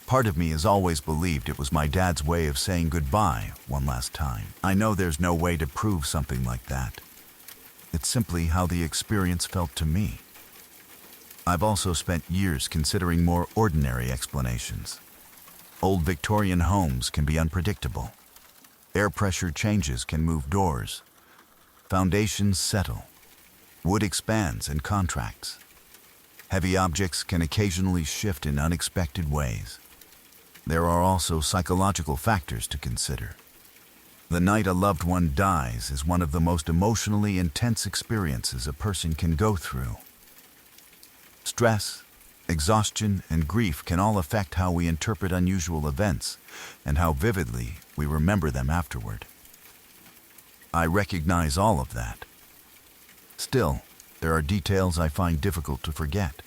Part of me has always believed it was my dad's way of saying goodbye one last time. I know there's no way to prove something like that. It's simply how the experience felt to me. I've also spent years considering more ordinary explanations. Old Victorian homes can be unpredictable. Air pressure changes can move doors. Foundations settle. Wood expands and contracts. Heavy objects can occasionally shift in unexpected ways. There are also psychological factors to consider. The night a loved one dies is one of the most emotionally intense experiences a person can go through. Stress, exhaustion, and grief can all affect how we interpret unusual events and how vividly we remember them afterward. I recognize all of that. Still, there are details I find difficult to forget.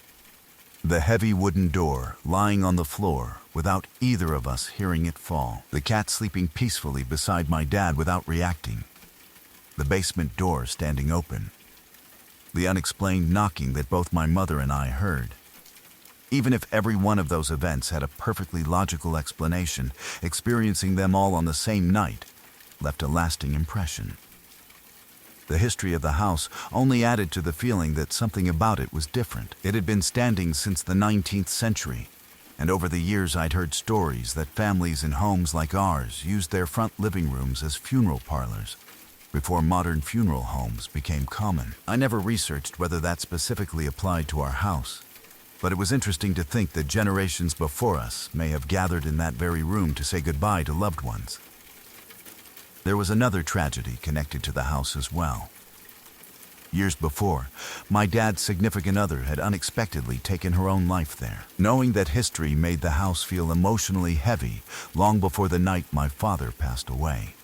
The heavy wooden door lying on the floor without either of us hearing it fall. The cat sleeping peacefully beside my dad without reacting. The basement door standing open. The unexplained knocking that both my mother and I heard. Even if every one of those events had a perfectly logical explanation, experiencing them all on the same night left a lasting impression. The history of the house only added to the feeling that something about it was different. It had been standing since the 19th century, and over the years I'd heard stories that families in homes like ours used their front living rooms as funeral parlors before modern funeral homes became common. I never researched whether that specifically applied to our house, but it was interesting to think that generations before us may have gathered in that very room to say goodbye to loved ones. There was another tragedy connected to the house as well. Years before, my dad's significant other had unexpectedly taken her own life there. Knowing that history made the house feel emotionally heavy long before the night my father passed away.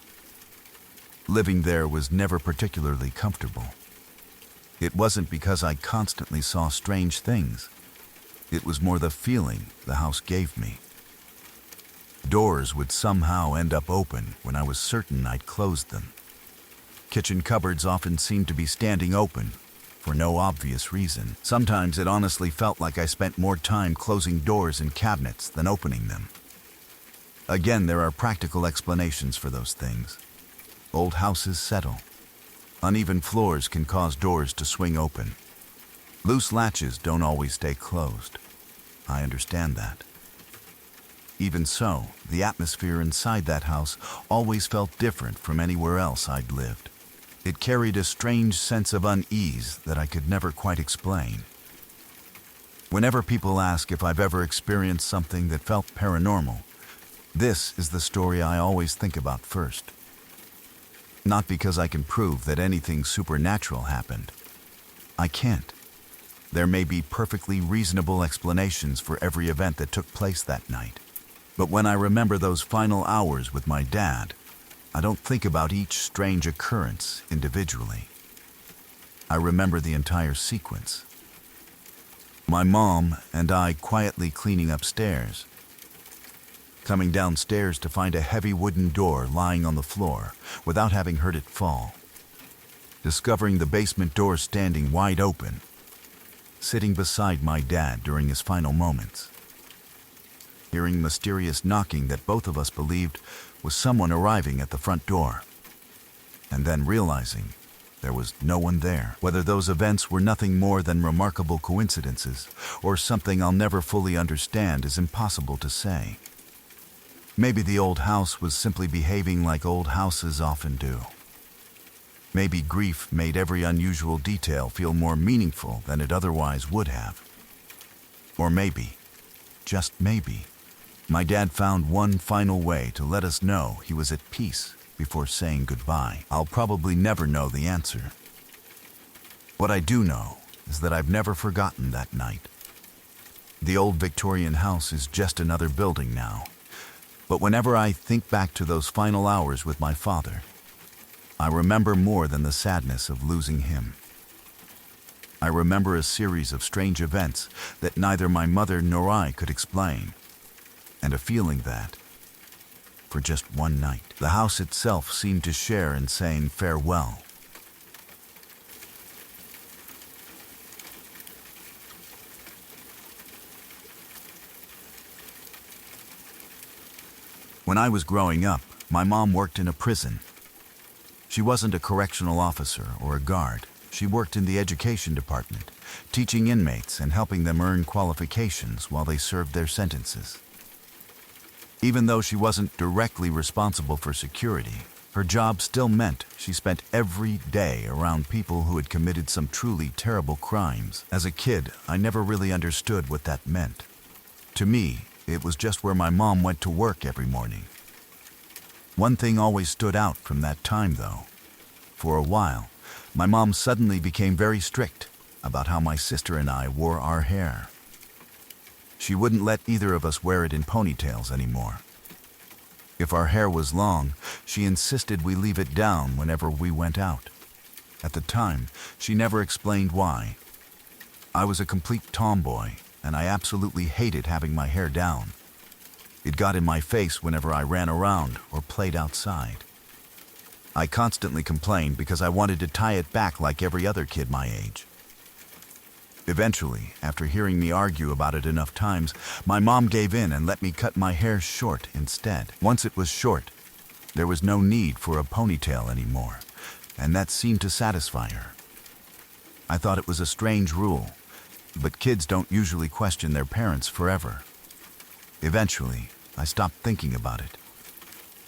Living there was never particularly comfortable. It wasn't because I constantly saw strange things. It was more the feeling the house gave me. Doors would somehow end up open when I was certain I'd closed them. Kitchen cupboards often seemed to be standing open for no obvious reason. Sometimes it honestly felt like I spent more time closing doors and cabinets than opening them. Again, there are practical explanations for those things. Old houses settle. Uneven floors can cause doors to swing open. Loose latches don't always stay closed. I understand that. Even so, the atmosphere inside that house always felt different from anywhere else I'd lived. It carried a strange sense of unease that I could never quite explain. Whenever people ask if I've ever experienced something that felt paranormal, this is the story I always think about first. Not because I can prove that anything supernatural happened. I can't. There may be perfectly reasonable explanations for every event that took place that night. But when I remember those final hours with my dad, I don't think about each strange occurrence individually. I remember the entire sequence. My mom and I quietly cleaning upstairs, coming downstairs to find a heavy wooden door lying on the floor without having heard it fall, discovering the basement door standing wide open, sitting beside my dad during his final moments. Hearing mysterious knocking that both of us believed was someone arriving at the front door, and then realizing there was no one there. Whether those events were nothing more than remarkable coincidences or something I'll never fully understand is impossible to say. Maybe the old house was simply behaving like old houses often do. Maybe grief made every unusual detail feel more meaningful than it otherwise would have. Or maybe, just maybe, my dad found one final way to let us know he was at peace before saying goodbye. I'll probably never know the answer. What I do know is that I've never forgotten that night. The old Victorian house is just another building now, but whenever I think back to those final hours with my father, I remember more than the sadness of losing him. I remember a series of strange events that neither my mother nor I could explain, and a feeling that, for just one night, the house itself seemed to share in saying farewell. When I was growing up, my mom worked in a prison. She wasn't a correctional officer or a guard. She worked in the education department, teaching inmates and helping them earn qualifications while they served their sentences. Even though she wasn't directly responsible for security, her job still meant she spent every day around people who had committed some truly terrible crimes. As a kid, I never really understood what that meant. To me, it was just where my mom went to work every morning. One thing always stood out from that time, though. For a while, my mom suddenly became very strict about how my sister and I wore our hair. She wouldn't let either of us wear it in ponytails anymore. If our hair was long, she insisted we leave it down whenever we went out. At the time, she never explained why. I was a complete tomboy, and I absolutely hated having my hair down. It got in my face whenever I ran around or played outside. I constantly complained because I wanted to tie it back like every other kid my age. Eventually, after hearing me argue about it enough times, my mom gave in and let me cut my hair short instead. Once it was short, there was no need for a ponytail anymore, and that seemed to satisfy her. I thought it was a strange rule, but kids don't usually question their parents forever. Eventually, I stopped thinking about it.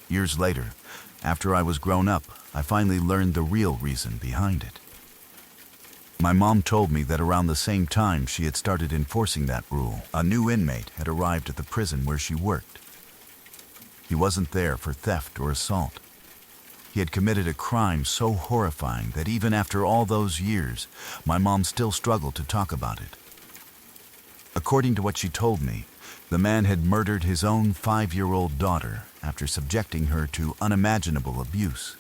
Years later, after I was grown up, I finally learned the real reason behind it. My mom told me that around the same time she had started enforcing that rule, a new inmate had arrived at the prison where she worked. He wasn't there for theft or assault. He had committed a crime so horrifying that even after all those years, my mom still struggled to talk about it. According to what she told me, the man had murdered his own 5-year-old daughter after subjecting her to unimaginable abuse.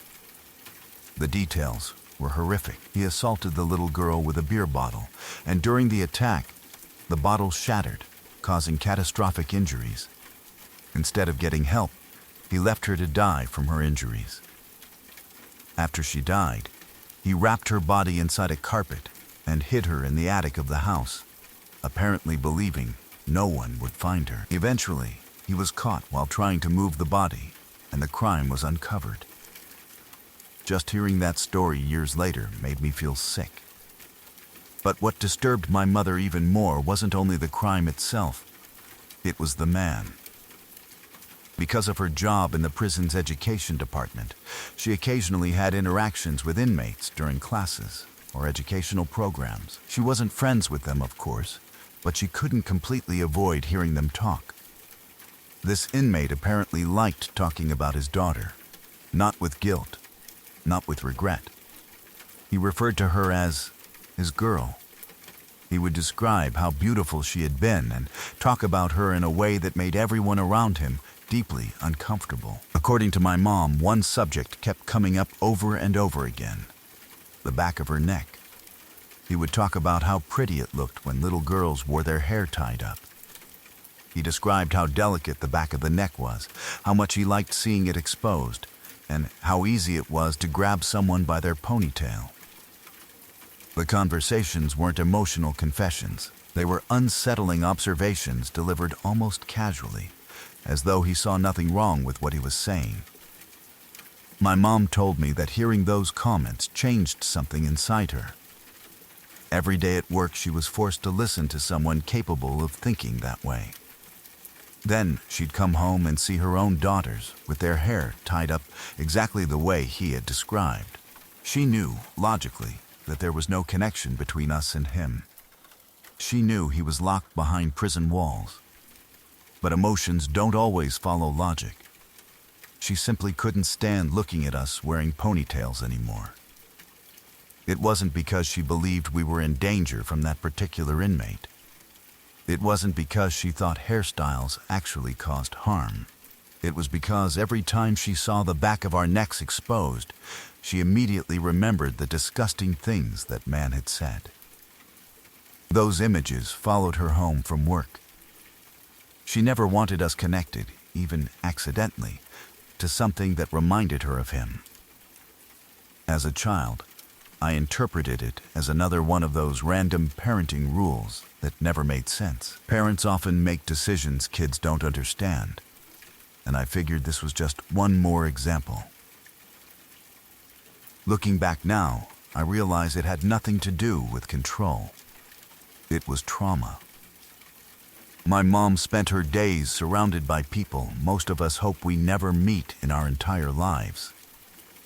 The details were horrific. He assaulted the little girl with a beer bottle, and during the attack, the bottle shattered, causing catastrophic injuries. Instead of getting help, he left her to die from her injuries. After she died, he wrapped her body inside a carpet and hid her in the attic of the house, apparently believing no one would find her. Eventually, he was caught while trying to move the body, and the crime was uncovered. Just hearing that story years later made me feel sick. But what disturbed my mother even more wasn't only the crime itself, it was the man. Because of her job in the prison's education department, she occasionally had interactions with inmates during classes or educational programs. She wasn't friends with them, of course, but she couldn't completely avoid hearing them talk. This inmate apparently liked talking about his daughter, not with guilt, not with regret. He referred to her as his girl. He would describe how beautiful she had been and talk about her in a way that made everyone around him deeply uncomfortable. According to my mom, one subject kept coming up over and over again: the back of her neck. He would talk about how pretty it looked when little girls wore their hair tied up. He described how delicate the back of the neck was, how much he liked seeing it exposed, and how easy it was to grab someone by their ponytail. The conversations weren't emotional confessions. They were unsettling observations delivered almost casually, as though he saw nothing wrong with what he was saying. My mom told me that hearing those comments changed something inside her. Every day at work, she was forced to listen to someone capable of thinking that way. Then she'd come home and see her own daughters with their hair tied up exactly the way he had described. She knew, logically, that there was no connection between us and him. She knew he was locked behind prison walls. But emotions don't always follow logic. She simply couldn't stand looking at us wearing ponytails anymore. It wasn't because she believed we were in danger from that particular inmate. It wasn't because she thought hairstyles actually caused harm. It was because every time she saw the back of our necks exposed, she immediately remembered the disgusting things that man had said. Those images followed her home from work. She never wanted us connected, even accidentally, to something that reminded her of him. As a child, I interpreted it as another one of those random parenting rules that never made sense. Parents often make decisions kids don't understand, and I figured this was just one more example. Looking back now, I realize it had nothing to do with control. It was trauma. My mom spent her days surrounded by people most of us hope we never meet in our entire lives.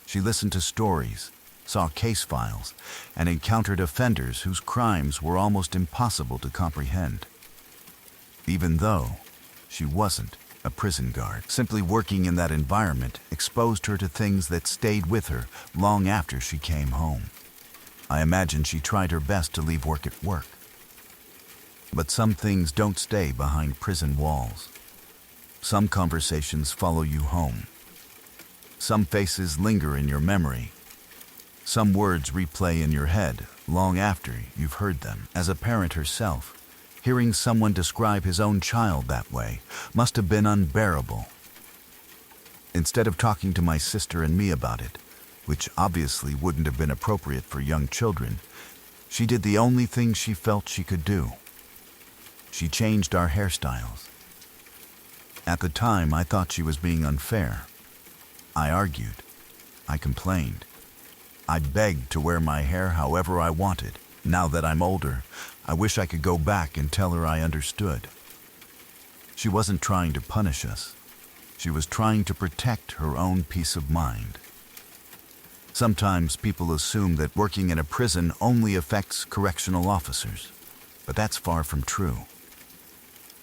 She listened to stories, saw case files, and encountered offenders whose crimes were almost impossible to comprehend. Even though she wasn't a prison guard, simply working in that environment exposed her to things that stayed with her long after she came home. I imagine she tried her best to leave work at work. But some things don't stay behind prison walls. Some conversations follow you home. Some faces linger in your memory. Some words replay in your head long after you've heard them. As a parent herself, hearing someone describe his own child that way must have been unbearable. Instead of talking to my sister and me about it, which obviously wouldn't have been appropriate for young children, she did the only thing she felt she could do. She changed our hairstyles. At the time, I thought she was being unfair. I argued. I complained. I begged to wear my hair however I wanted. Now that I'm older, I wish I could go back and tell her I understood. She wasn't trying to punish us. She was trying to protect her own peace of mind. Sometimes people assume that working in a prison only affects correctional officers, but that's far from true.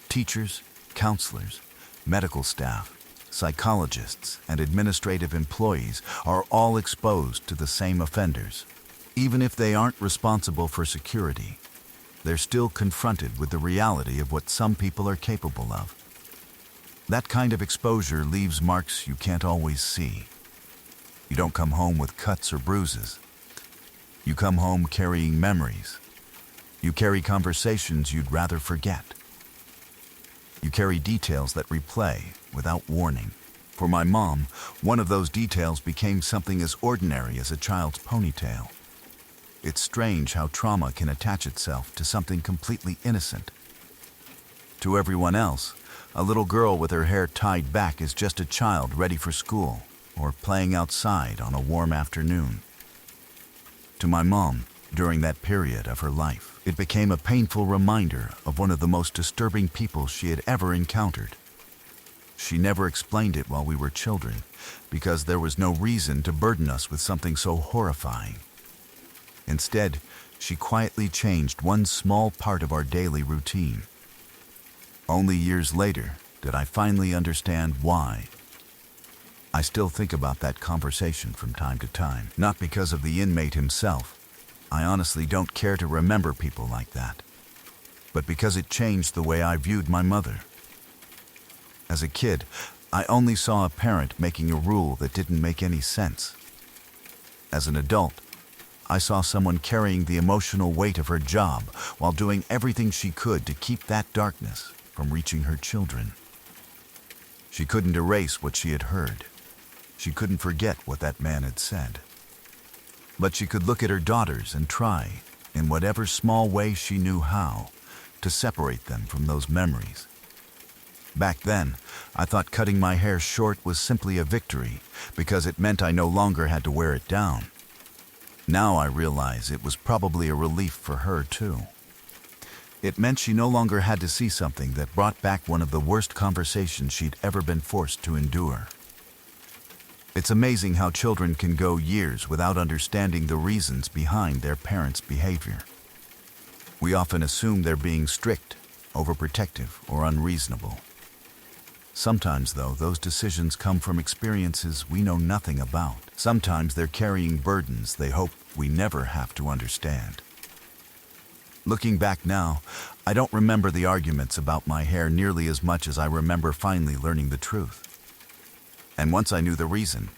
Teachers, counselors, medical staff, psychologists, and administrative employees are all exposed to the same offenders. Even if they aren't responsible for security, they're still confronted with the reality of what some people are capable of. That kind of exposure leaves marks you can't always see. You don't come home with cuts or bruises. You come home carrying memories. You carry conversations you'd rather forget. You carry details that replay without warning. For my mom, one of those details became something as ordinary as a child's ponytail. It's strange how trauma can attach itself to something completely innocent. To everyone else, a little girl with her hair tied back is just a child ready for school or playing outside on a warm afternoon. To my mom, during that period of her life, it became a painful reminder of one of the most disturbing people she had ever encountered. She never explained it while we were children, because there was no reason to burden us with something so horrifying. Instead, she quietly changed one small part of our daily routine. Only years later did I finally understand why. I still think about that conversation from time to time, not because of the inmate himself. I honestly don't care to remember people like that, but because it changed the way I viewed my mother. As a kid, I only saw a parent making a rule that didn't make any sense. As an adult, I saw someone carrying the emotional weight of her job while doing everything she could to keep that darkness from reaching her children. She couldn't erase what she had heard. She couldn't forget what that man had said. But she could look at her daughters and try, in whatever small way she knew how, to separate them from those memories. Back then, I thought cutting my hair short was simply a victory because it meant I no longer had to wear it down. Now I realize it was probably a relief for her too. It meant she no longer had to see something that brought back one of the worst conversations she'd ever been forced to endure. It's amazing how children can go years without understanding the reasons behind their parents' behavior. We often assume they're being strict, overprotective, or unreasonable. Sometimes, though, those decisions come from experiences we know nothing about. Sometimes they're carrying burdens they hope we never have to understand. Looking back now, I don't remember the arguments about my hair nearly as much as I remember finally learning the truth. And once I knew the reason,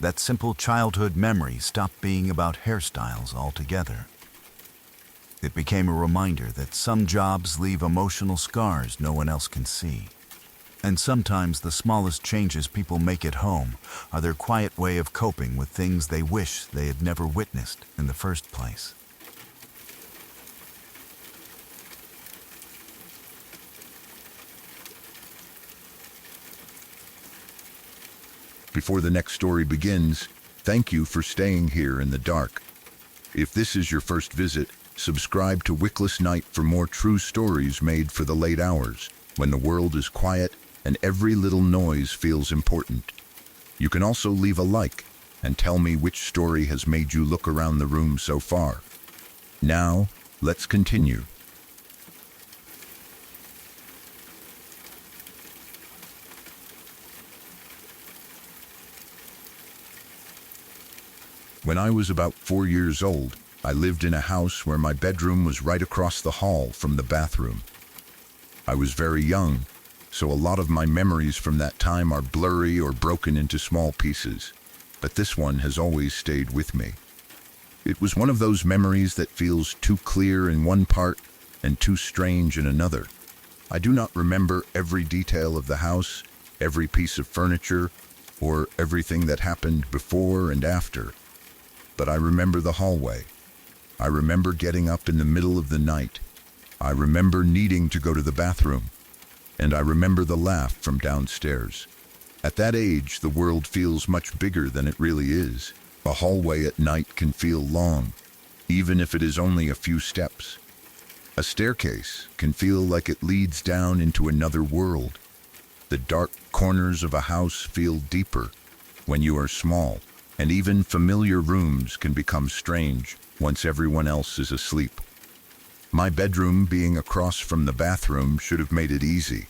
that simple childhood memory stopped being about hairstyles altogether. It became a reminder that some jobs leave emotional scars no one else can see. And sometimes the smallest changes people make at home are their quiet way of coping with things they wish they had never witnessed in the first place. Before the next story begins, thank you for staying here in the dark. If this is your first visit, subscribe to Wickless Night for more true stories made for the late hours, when the world is quiet and every little noise feels important. You can also leave a like and tell me which story has made you look around the room so far. Now, let's continue. When I was about 4 years old, I lived in a house where my bedroom was right across the hall from the bathroom. I was very young, so a lot of my memories from that time are blurry or broken into small pieces, but this one has always stayed with me. It was one of those memories that feels too clear in one part and too strange in another. I do not remember every detail of the house, every piece of furniture, or everything that happened before and after. But I remember the hallway. I remember getting up in the middle of the night. I remember needing to go to the bathroom. And I remember the laugh from downstairs. At that age, the world feels much bigger than it really is. A hallway at night can feel long, even if it is only a few steps. A staircase can feel like it leads down into another world. The dark corners of a house feel deeper when you are small, and even familiar rooms can become strange once everyone else is asleep. My bedroom being across from the bathroom should have made it easy.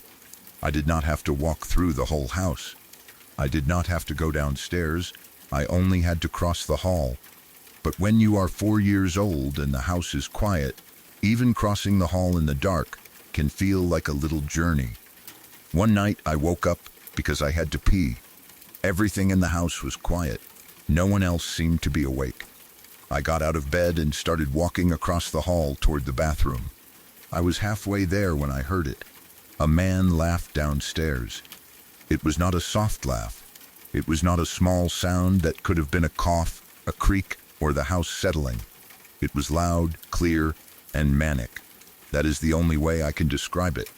I did not have to walk through the whole house. I did not have to go downstairs. I only had to cross the hall. But when you are 4 years old and the house is quiet, even crossing the hall in the dark can feel like a little journey. One night I woke up because I had to pee. Everything in the house was quiet. No one else seemed to be awake. I got out of bed and started walking across the hall toward the bathroom. I was halfway there when I heard it. A man laughed downstairs. It was not a soft laugh. It was not a small sound that could have been a cough, a creak, or the house settling. It was loud, clear, and manic. That is the only way I can describe it.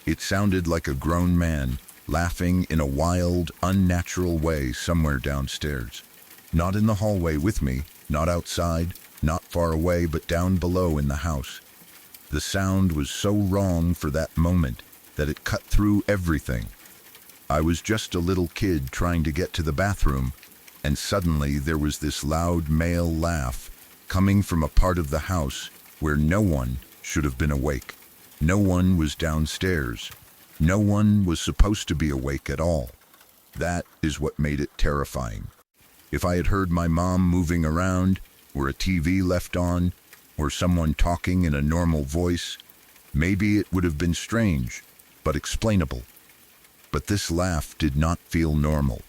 It sounded like a grown man laughing in a wild, unnatural way somewhere downstairs. Not in the hallway with me, not outside, not far away, but down below in the house. The sound was so wrong for that moment that it cut through everything. I was just a little kid trying to get to the bathroom, and suddenly there was this loud male laugh coming from a part of the house where no one should have been awake. No one was downstairs. No one was supposed to be awake at all. That is what made it terrifying. If I had heard my mom moving around, or a TV left on, or someone talking in a normal voice, maybe it would have been strange, but explainable. But this laugh did not feel normal.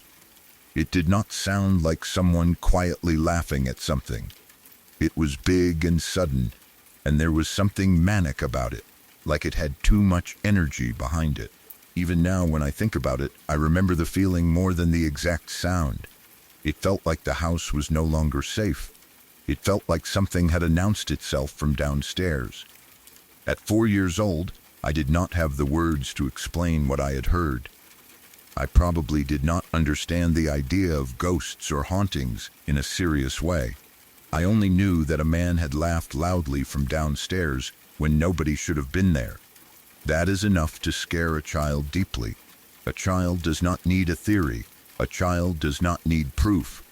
It did not sound like someone quietly laughing at something. It was big and sudden, and there was something manic about it, like it had too much energy behind it. Even now, when I think about it, I remember the feeling more than the exact sound. It felt like the house was no longer safe. It felt like something had announced itself from downstairs. At 4 years old, I did not have the words to explain what I had heard. I probably did not understand the idea of ghosts or hauntings in a serious way. I only knew that a man had laughed loudly from downstairs when nobody should have been there. That is enough to scare a child deeply. A child does not need a theory. A child does not need proof.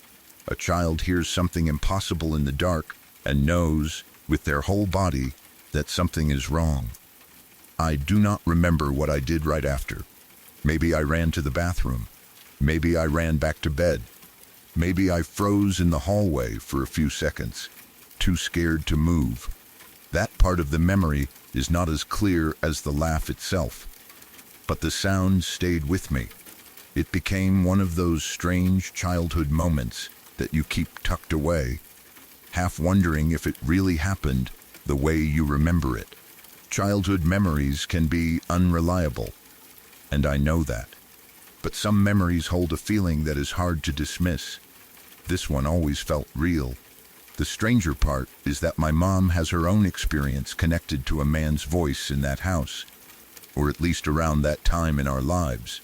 A child hears something impossible in the dark and knows, with their whole body, that something is wrong. I do not remember what I did right after. Maybe I ran to the bathroom. Maybe I ran back to bed. Maybe I froze in the hallway for a few seconds, too scared to move. That part of the memory is not as clear as the laugh itself. But the sound stayed with me. It became one of those strange childhood moments that you keep tucked away, half wondering if it really happened the way you remember it. Childhood memories can be unreliable, and I know that. But some memories hold a feeling that is hard to dismiss. This one always felt real. The stranger part is that my mom has her own experience connected to a man's voice in that house, or at least around that time in our lives.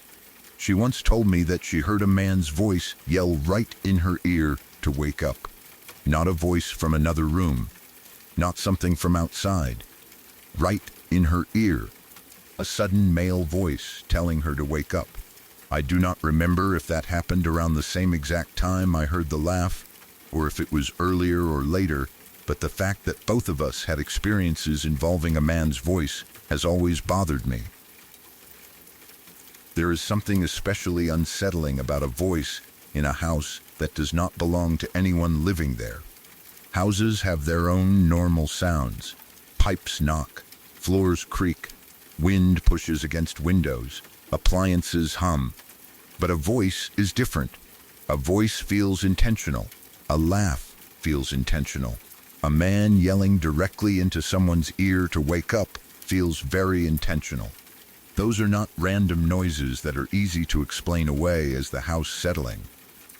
She once told me that she heard a man's voice yell right in her ear to wake up. Not a voice from another room, not something from outside. Right in her ear, a sudden male voice telling her to wake up. I do not remember if that happened around the same exact time I heard the laugh, or if it was earlier or later, but the fact that both of us had experiences involving a man's voice has always bothered me. There is something especially unsettling about a voice in a house that does not belong to anyone living there. Houses have their own normal sounds. Pipes knock, floors creak, wind pushes against windows, appliances hum. But a voice is different. A voice feels intentional. A laugh feels intentional. A man yelling directly into someone's ear to wake up feels very intentional. Those are not random noises that are easy to explain away as the house settling.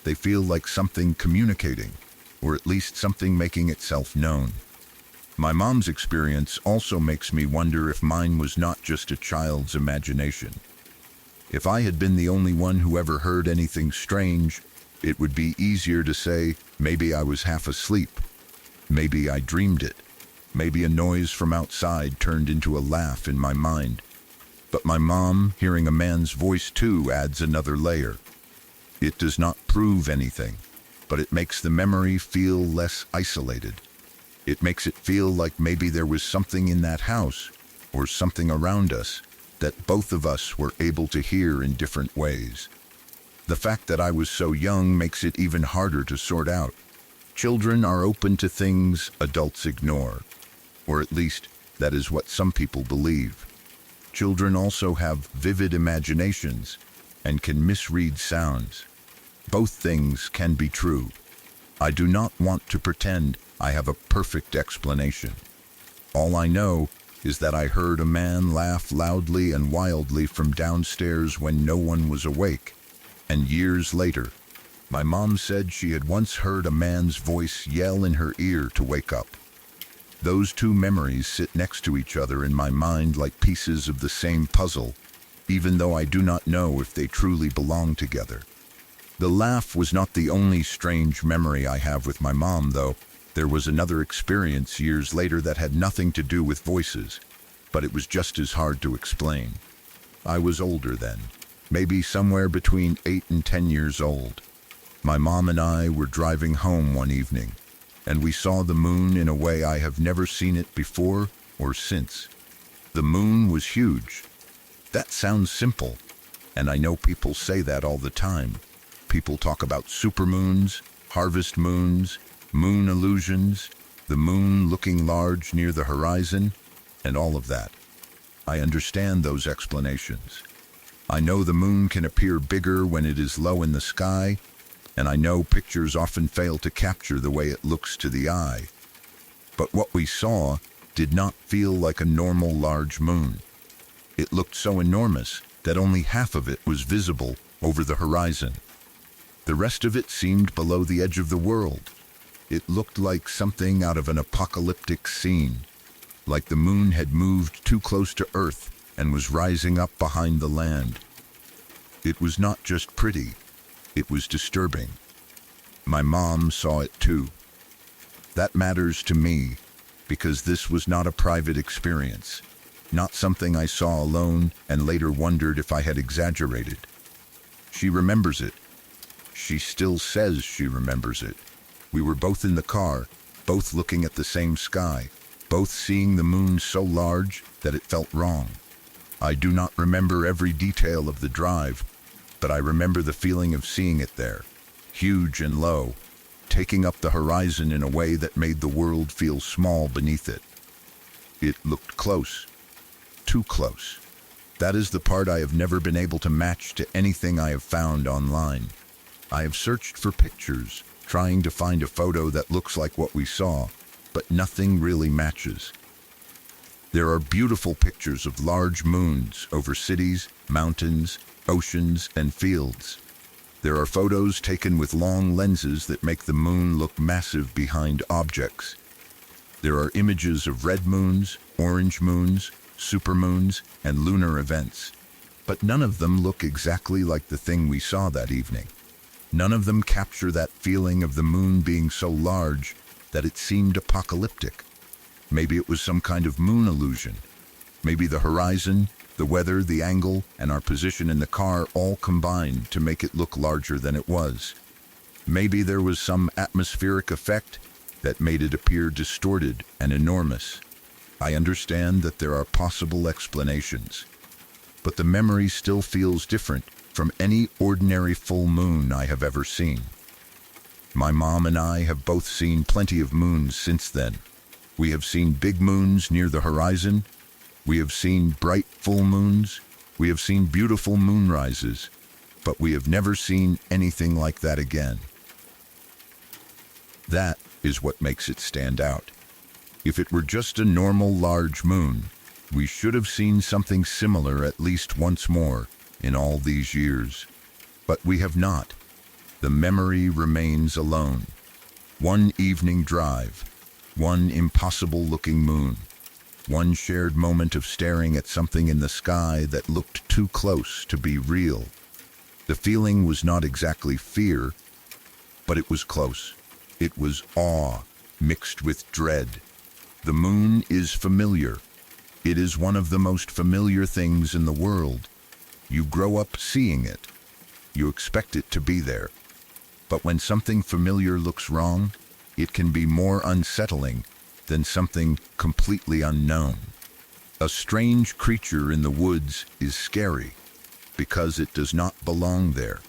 They feel like something communicating, or at least something making itself known. My mom's experience also makes me wonder if mine was not just a child's imagination. If I had been the only one who ever heard anything strange, it would be easier to say, maybe I was half asleep. Maybe I dreamed it. Maybe a noise from outside turned into a laugh in my mind. But my mom, hearing a man's voice too, adds another layer. It does not prove anything, but it makes the memory feel less isolated. It makes it feel like maybe there was something in that house, or something around us, that both of us were able to hear in different ways. The fact that I was so young makes it even harder to sort out. Children are open to things adults ignore, or at least that is what some people believe. Children also have vivid imaginations and can misread sounds. Both things can be true. I do not want to pretend I have a perfect explanation. All I know is that I heard a man laugh loudly and wildly from downstairs when no one was awake, and years later, my mom said she had once heard a man's voice yell in her ear to wake up. Those two memories sit next to each other in my mind like pieces of the same puzzle, even though I do not know if they truly belong together. The laugh was not the only strange memory I have with my mom, though. There was another experience years later that had nothing to do with voices, but it was just as hard to explain. I was older then, maybe somewhere between 8 and 10 years old. My mom and I were driving home one evening, and we saw the moon in a way I have never seen it before or since. The moon was huge. That sounds simple, and I know people say that all the time. People talk about supermoons, harvest moons, moon illusions, the moon looking large near the horizon, and all of that. I understand those explanations. I know the moon can appear bigger when it is low in the sky, and I know pictures often fail to capture the way it looks to the eye. But what we saw did not feel like a normal large moon. It looked so enormous that only half of it was visible over the horizon. The rest of it seemed below the edge of the world. It looked like something out of an apocalyptic scene, like the moon had moved too close to Earth and was rising up behind the land. It was not just pretty, it was disturbing. My mom saw it too. That matters to me because this was not a private experience, not something I saw alone and later wondered if I had exaggerated. She remembers it. She still says she remembers it. We were both in the car, both looking at the same sky, both seeing the moon so large that it felt wrong. I do not remember every detail of the drive, but I remember the feeling of seeing it there, huge and low, taking up the horizon in a way that made the world feel small beneath it. It looked close, too close. That is the part I have never been able to match to anything I have found online. I have searched for pictures, trying to find a photo that looks like what we saw, but nothing really matches. There are beautiful pictures of large moons over cities, mountains, oceans, and fields. There are photos taken with long lenses that make the moon look massive behind objects. There are images of red moons, orange moons, supermoons, and lunar events, but none of them look exactly like the thing we saw that evening. None of them capture that feeling of the moon being so large that it seemed apocalyptic. Maybe it was some kind of moon illusion. Maybe the horizon, the weather, the angle, and our position in the car all combined to make it look larger than it was. Maybe there was some atmospheric effect that made it appear distorted and enormous. I understand that there are possible explanations, but the memory still feels different from any ordinary full moon I have ever seen. My mom and I have both seen plenty of moons since then. We have seen big moons near the horizon. We have seen bright full moons. We have seen beautiful moonrises, but we have never seen anything like that again. That is what makes it stand out. If it were just a normal large moon, we should have seen something similar at least once more in all these years. But we have not. The memory remains alone. One evening drive, one impossible-looking moon, one shared moment of staring at something in the sky that looked too close to be real. The feeling was not exactly fear, but it was close. It was awe mixed with dread. The moon is familiar. It is one of the most familiar things in the world. You grow up seeing it. You expect it to be there. But when something familiar looks wrong, it can be more unsettling than something completely unknown. A strange creature in the woods is scary because it does not belong there.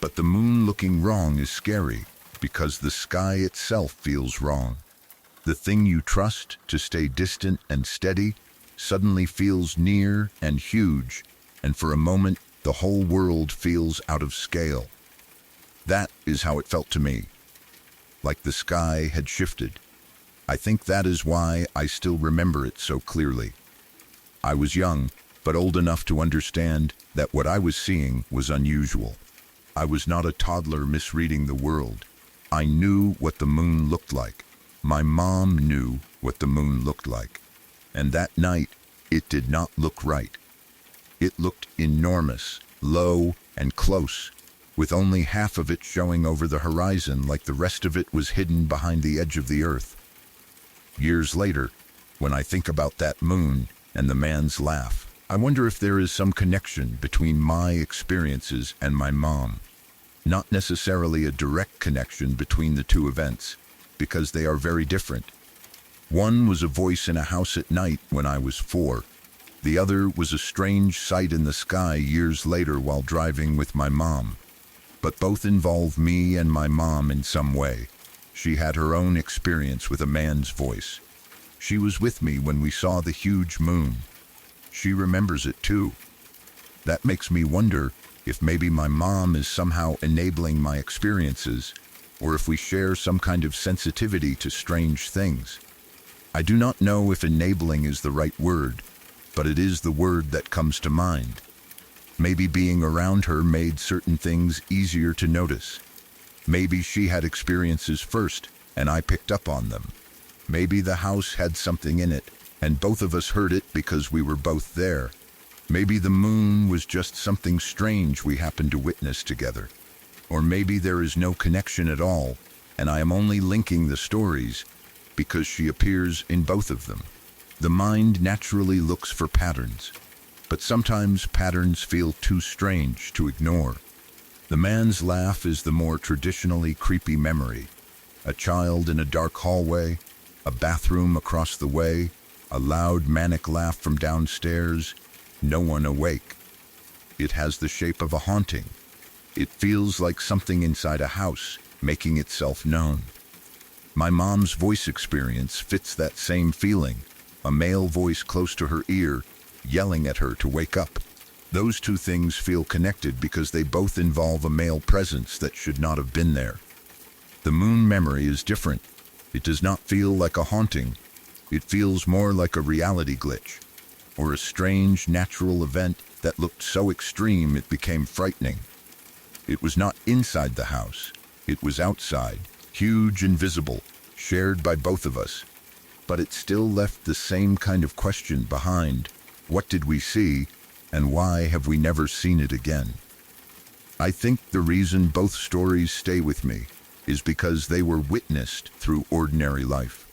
But the moon looking wrong is scary because the sky itself feels wrong. The thing you trust to stay distant and steady suddenly feels near and huge, and for a moment the whole world feels out of scale. That is how it felt to me, like the sky had shifted. I think that is why I still remember it so clearly. I was young, but old enough to understand that what I was seeing was unusual. I was not a toddler misreading the world. I knew what the moon looked like. My mom knew what the moon looked like. And that night, it did not look right. It looked enormous, low, and close, with only half of it showing over the horizon like the rest of it was hidden behind the edge of the earth. Years later, when I think about that moon and the man's laugh, I wonder if there is some connection between my experiences and my mom. Not necessarily a direct connection between the two events, because they are very different. One was a voice in a house at night when I was 4. The other was a strange sight in the sky years later while driving with my mom. But both involve me and my mom in some way. She had her own experience with a man's voice. She was with me when we saw the huge moon. She remembers it too. That makes me wonder if maybe my mom is somehow enabling my experiences, or if we share some kind of sensitivity to strange things. I do not know if enabling is the right word, but it is the word that comes to mind. Maybe being around her made certain things easier to notice. Maybe she had experiences first, and I picked up on them. Maybe the house had something in it, and both of us heard it because we were both there. Maybe the moon was just something strange we happened to witness together. Or maybe there is no connection at all, and I am only linking the stories because she appears in both of them. The mind naturally looks for patterns, but sometimes patterns feel too strange to ignore. The man's laugh is the more traditionally creepy memory. A child in a dark hallway, a bathroom across the way, a loud manic laugh from downstairs, no one awake. It has the shape of a haunting. It feels like something inside a house, making itself known. My mom's voice experience fits that same feeling, a male voice close to her ear, yelling at her to wake up. Those two things feel connected because they both involve a male presence that should not have been there. The moon memory is different. It does not feel like a haunting. It feels more like a reality glitch, or a strange natural event that looked so extreme it became frightening. It was not inside the house. It was outside, huge and visible, shared by both of us. But it still left the same kind of question behind. What did we see, and why have we never seen it again? I think the reason both stories stay with me is because they were witnessed through ordinary life.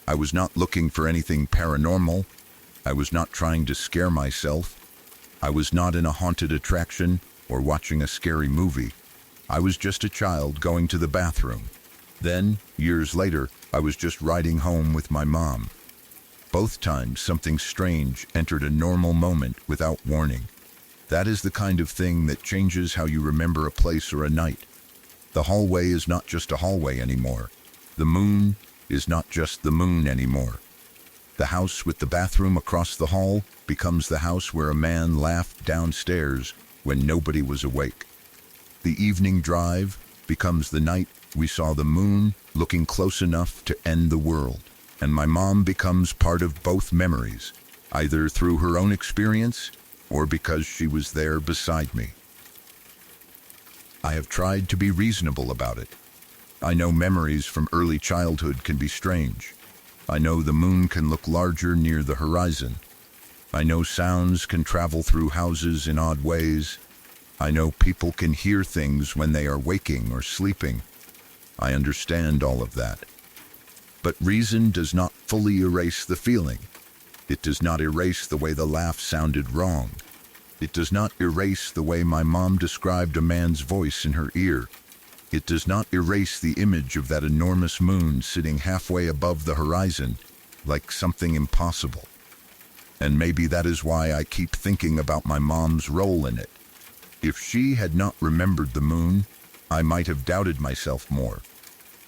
I was not looking for anything paranormal. I was not trying to scare myself. I was not in a haunted attraction or watching a scary movie. I was just a child going to the bathroom. Then, years later, I was just riding home with my mom. Both times, something strange entered a normal moment without warning. That is the kind of thing that changes how you remember a place or a night. The hallway is not just a hallway anymore. The moon is not just the moon anymore. The house with the bathroom across the hall becomes the house where a man laughed downstairs when nobody was awake. The evening drive becomes the night we saw the moon looking close enough to end the world. And my mom becomes part of both memories, either through her own experience or because she was there beside me. I have tried to be reasonable about it. I know memories from early childhood can be strange. I know the moon can look larger near the horizon. I know sounds can travel through houses in odd ways. I know people can hear things when they are waking or sleeping. I understand all of that. But reason does not fully erase the feeling. It does not erase the way the laugh sounded wrong. It does not erase the way my mom described a man's voice in her ear. It does not erase the image of that enormous moon sitting halfway above the horizon, like something impossible. And maybe that is why I keep thinking about my mom's role in it. If she had not remembered the moon, I might have doubted myself more.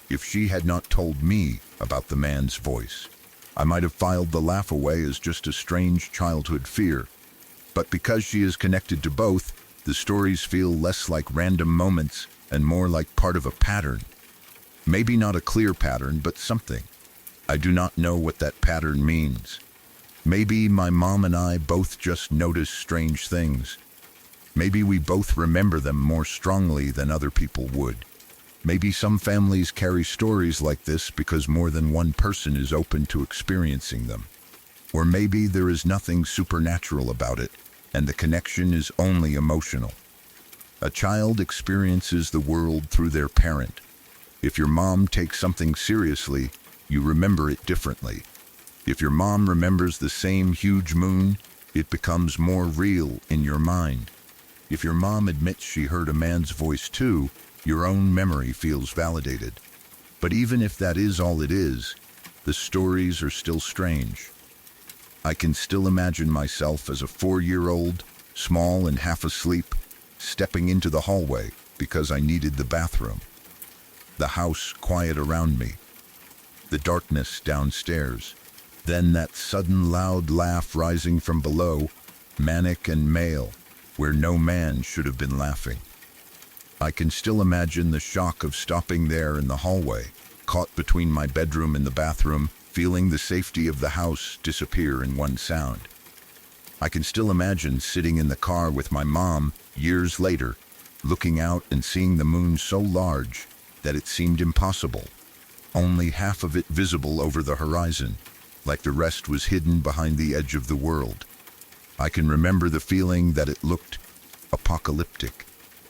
If she had not told me about the man's voice, I might have filed the laugh away as just a strange childhood fear. But because she is connected to both, the stories feel less like random moments and more like part of a pattern. Maybe not a clear pattern, but something. I do not know what that pattern means. Maybe my mom and I both just notice strange things. Maybe we both remember them more strongly than other people would. Maybe some families carry stories like this because more than one person is open to experiencing them. Or maybe there is nothing supernatural about it, and the connection is only emotional. A child experiences the world through their parent. If your mom takes something seriously, you remember it differently. If your mom remembers the same huge moon, it becomes more real in your mind. If your mom admits she heard a man's voice too, your own memory feels validated. But even if that is all it is, the stories are still strange. I can still imagine myself as a 4-year-old, small and half asleep, stepping into the hallway because I needed the bathroom. The house quiet around me. The darkness downstairs. Then that sudden loud laugh rising from below, manic and male, where no man should have been laughing. I can still imagine the shock of stopping there in the hallway, caught between my bedroom and the bathroom, feeling the safety of the house disappear in one sound. I can still imagine sitting in the car with my mom years later, looking out and seeing the moon so large that it seemed impossible, only half of it visible over the horizon, like the rest was hidden behind the edge of the world. I can remember the feeling that it looked apocalyptic,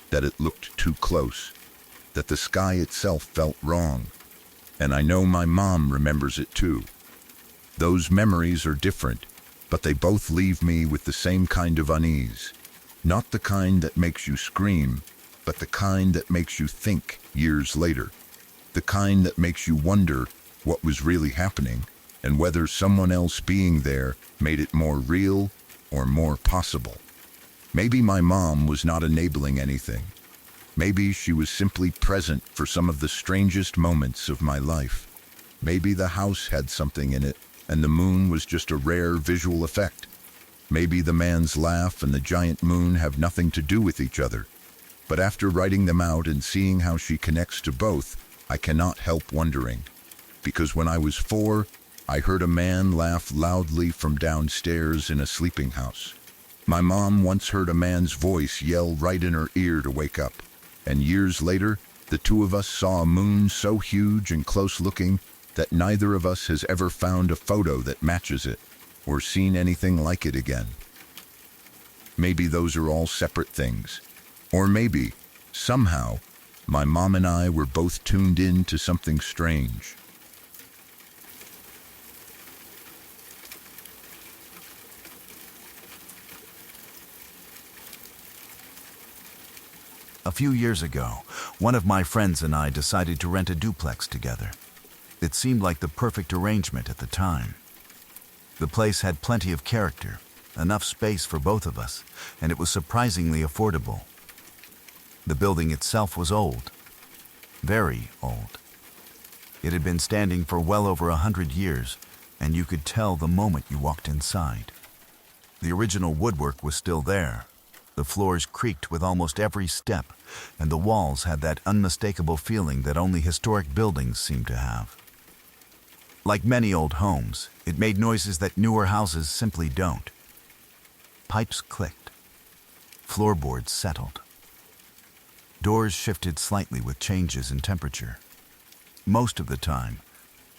that it looked too close, that the sky itself felt wrong. And I know my mom remembers it too. Those memories are different, but they both leave me with the same kind of unease. Not the kind that makes you scream, but the kind that makes you think years later. The kind that makes you wonder what was really happening and whether someone else being there made it more real or more possible. Maybe my mom was not enabling anything. Maybe she was simply present for some of the strangest moments of my life. Maybe the house had something in it, and the moon was just a rare visual effect. Maybe the man's laugh and the giant moon have nothing to do with each other. But after writing them out and seeing how she connects to both, I cannot help wondering. Because when I was 4, I heard a man laugh loudly from downstairs in a sleeping house. My mom once heard a man's voice yell right in her ear to wake up. And years later, the two of us saw a moon so huge and close-looking that neither of us has ever found a photo that matches it, or seen anything like it again. Maybe those are all separate things. Or maybe, somehow, my mom and I were both tuned in to something strange. A few years ago, one of my friends and I decided to rent a duplex together. It seemed like the perfect arrangement at the time. The place had plenty of character, enough space for both of us, and it was surprisingly affordable. The building itself was old, very old. It had been standing for well over 100 years, and you could tell the moment you walked inside. The original woodwork was still there. The floors creaked with almost every step, and the walls had that unmistakable feeling that only historic buildings seem to have. Like many old homes, it made noises that newer houses simply don't. Pipes clicked. Floorboards settled. Doors shifted slightly with changes in temperature. Most of the time,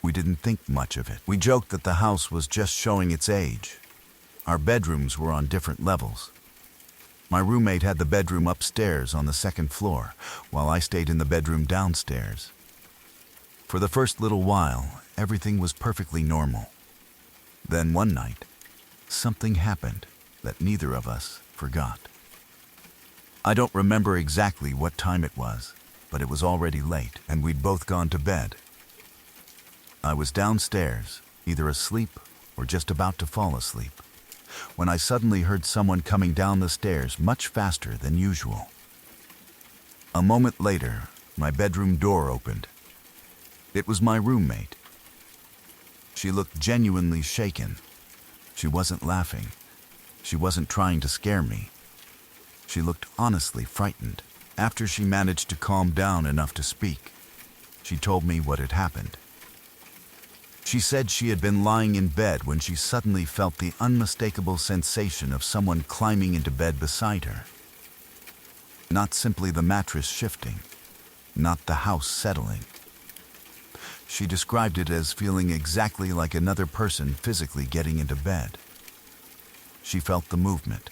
we didn't think much of it. We joked that the house was just showing its age. Our bedrooms were on different levels. My roommate had the bedroom upstairs on the second floor, while I stayed in the bedroom downstairs. For the first little while, everything was perfectly normal. Then one night, something happened that neither of us forgot. I don't remember exactly what time it was, but it was already late and we'd both gone to bed. I was downstairs, either asleep or just about to fall asleep, when I suddenly heard someone coming down the stairs much faster than usual. A moment later, my bedroom door opened. It was my roommate. She looked genuinely shaken. She wasn't laughing. She wasn't trying to scare me. She looked honestly frightened. After she managed to calm down enough to speak, she told me what had happened. She said she had been lying in bed when she suddenly felt the unmistakable sensation of someone climbing into bed beside her. Not simply the mattress shifting, not the house settling. She described it as feeling exactly like another person physically getting into bed. She felt the movement.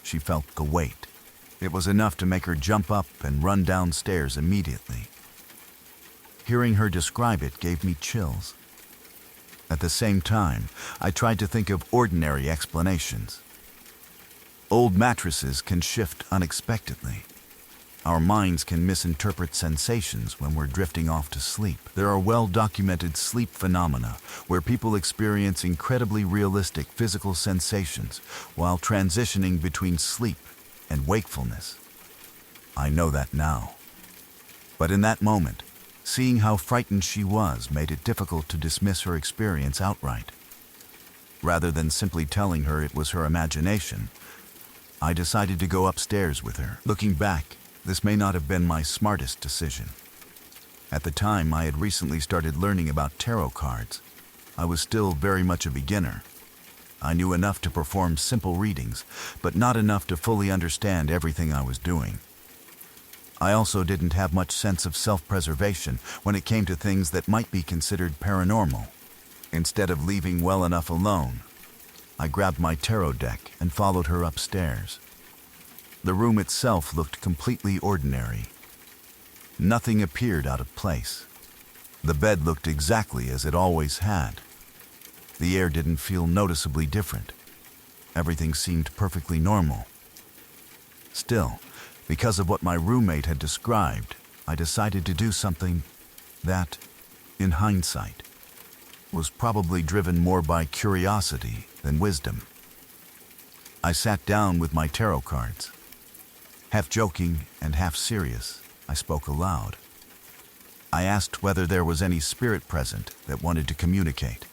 She felt the weight. It was enough to make her jump up and run downstairs immediately. Hearing her describe it gave me chills. At the same time, I tried to think of ordinary explanations. Old mattresses can shift unexpectedly. Our minds can misinterpret sensations when we're drifting off to sleep. There are well-documented sleep phenomena where people experience incredibly realistic physical sensations while transitioning between sleep and wakefulness. I know that now. But in that moment, seeing how frightened she was made it difficult to dismiss her experience outright. Rather than simply telling her it was her imagination, I decided to go upstairs with her. Looking back, this may not have been my smartest decision. At the time, I had recently started learning about tarot cards. I was still very much a beginner. I knew enough to perform simple readings, but not enough to fully understand everything I was doing. I also didn't have much sense of self-preservation when it came to things that might be considered paranormal. Instead of leaving well enough alone, I grabbed my tarot deck and followed her upstairs. The room itself looked completely ordinary. Nothing appeared out of place. The bed looked exactly as it always had. The air didn't feel noticeably different. Everything seemed perfectly normal. Still, because of what my roommate had described, I decided to do something that, in hindsight, was probably driven more by curiosity than wisdom. I sat down with my tarot cards. Half joking and half serious, I spoke aloud. I asked whether there was any spirit present that wanted to communicate.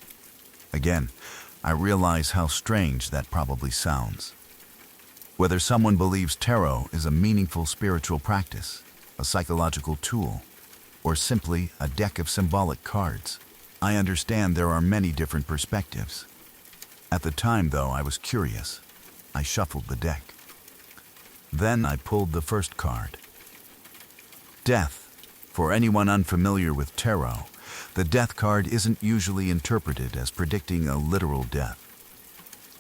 Again, I realize how strange that probably sounds. Whether someone believes tarot is a meaningful spiritual practice, a psychological tool, or simply a deck of symbolic cards, I understand there are many different perspectives. At the time, though, I was curious. I shuffled the deck. Then I pulled the first card. Death. For anyone unfamiliar with tarot, the death card isn't usually interpreted as predicting a literal death.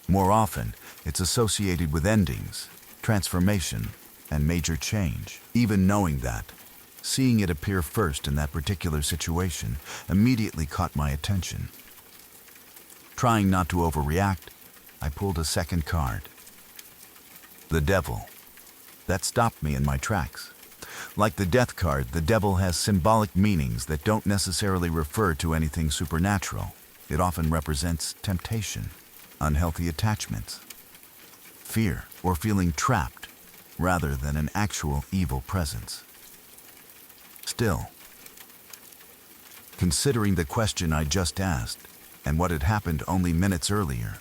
More often, it's associated with endings, transformation, and major change. Even knowing that, seeing it appear first in that particular situation immediately caught my attention. Trying not to overreact, I pulled a second card. The Devil. That stopped me in my tracks. Like the death card, the devil has symbolic meanings that don't necessarily refer to anything supernatural. It often represents temptation, unhealthy attachments, fear, or feeling trapped, rather than an actual evil presence. Still, considering the question I just asked and what had happened only minutes earlier,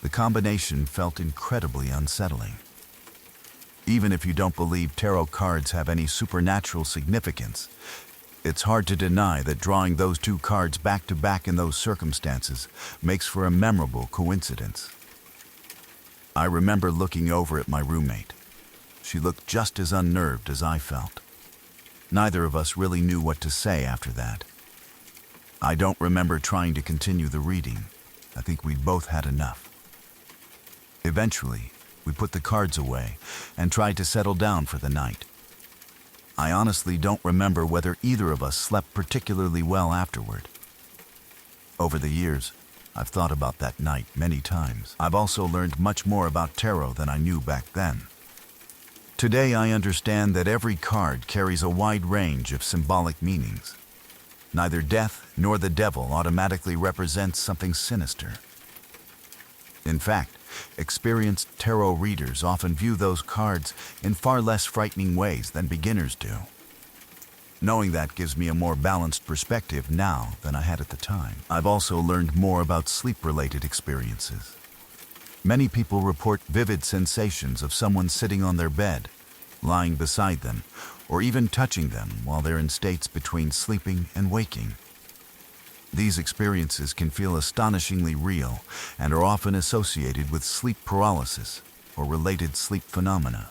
the combination felt incredibly unsettling. Even if you don't believe tarot cards have any supernatural significance, it's hard to deny that drawing those two cards back to back in those circumstances makes for a memorable coincidence. I remember looking over at my roommate. She looked just as unnerved as I felt. Neither of us really knew what to say after that. I don't remember trying to continue the reading. I think we both had enough. Eventually, we put the cards away and tried to settle down for the night. I honestly don't remember whether either of us slept particularly well afterward. Over the years, I've thought about that night many times. I've also learned much more about tarot than I knew back then. Today I understand that every card carries a wide range of symbolic meanings. Neither death nor the devil automatically represents something sinister. In fact, experienced tarot readers often view those cards in far less frightening ways than beginners do. Knowing that gives me a more balanced perspective now than I had at the time. I've also learned more about sleep-related experiences. Many people report vivid sensations of someone sitting on their bed, lying beside them, or even touching them while they're in states between sleeping and waking. These experiences can feel astonishingly real and are often associated with sleep paralysis or related sleep phenomena.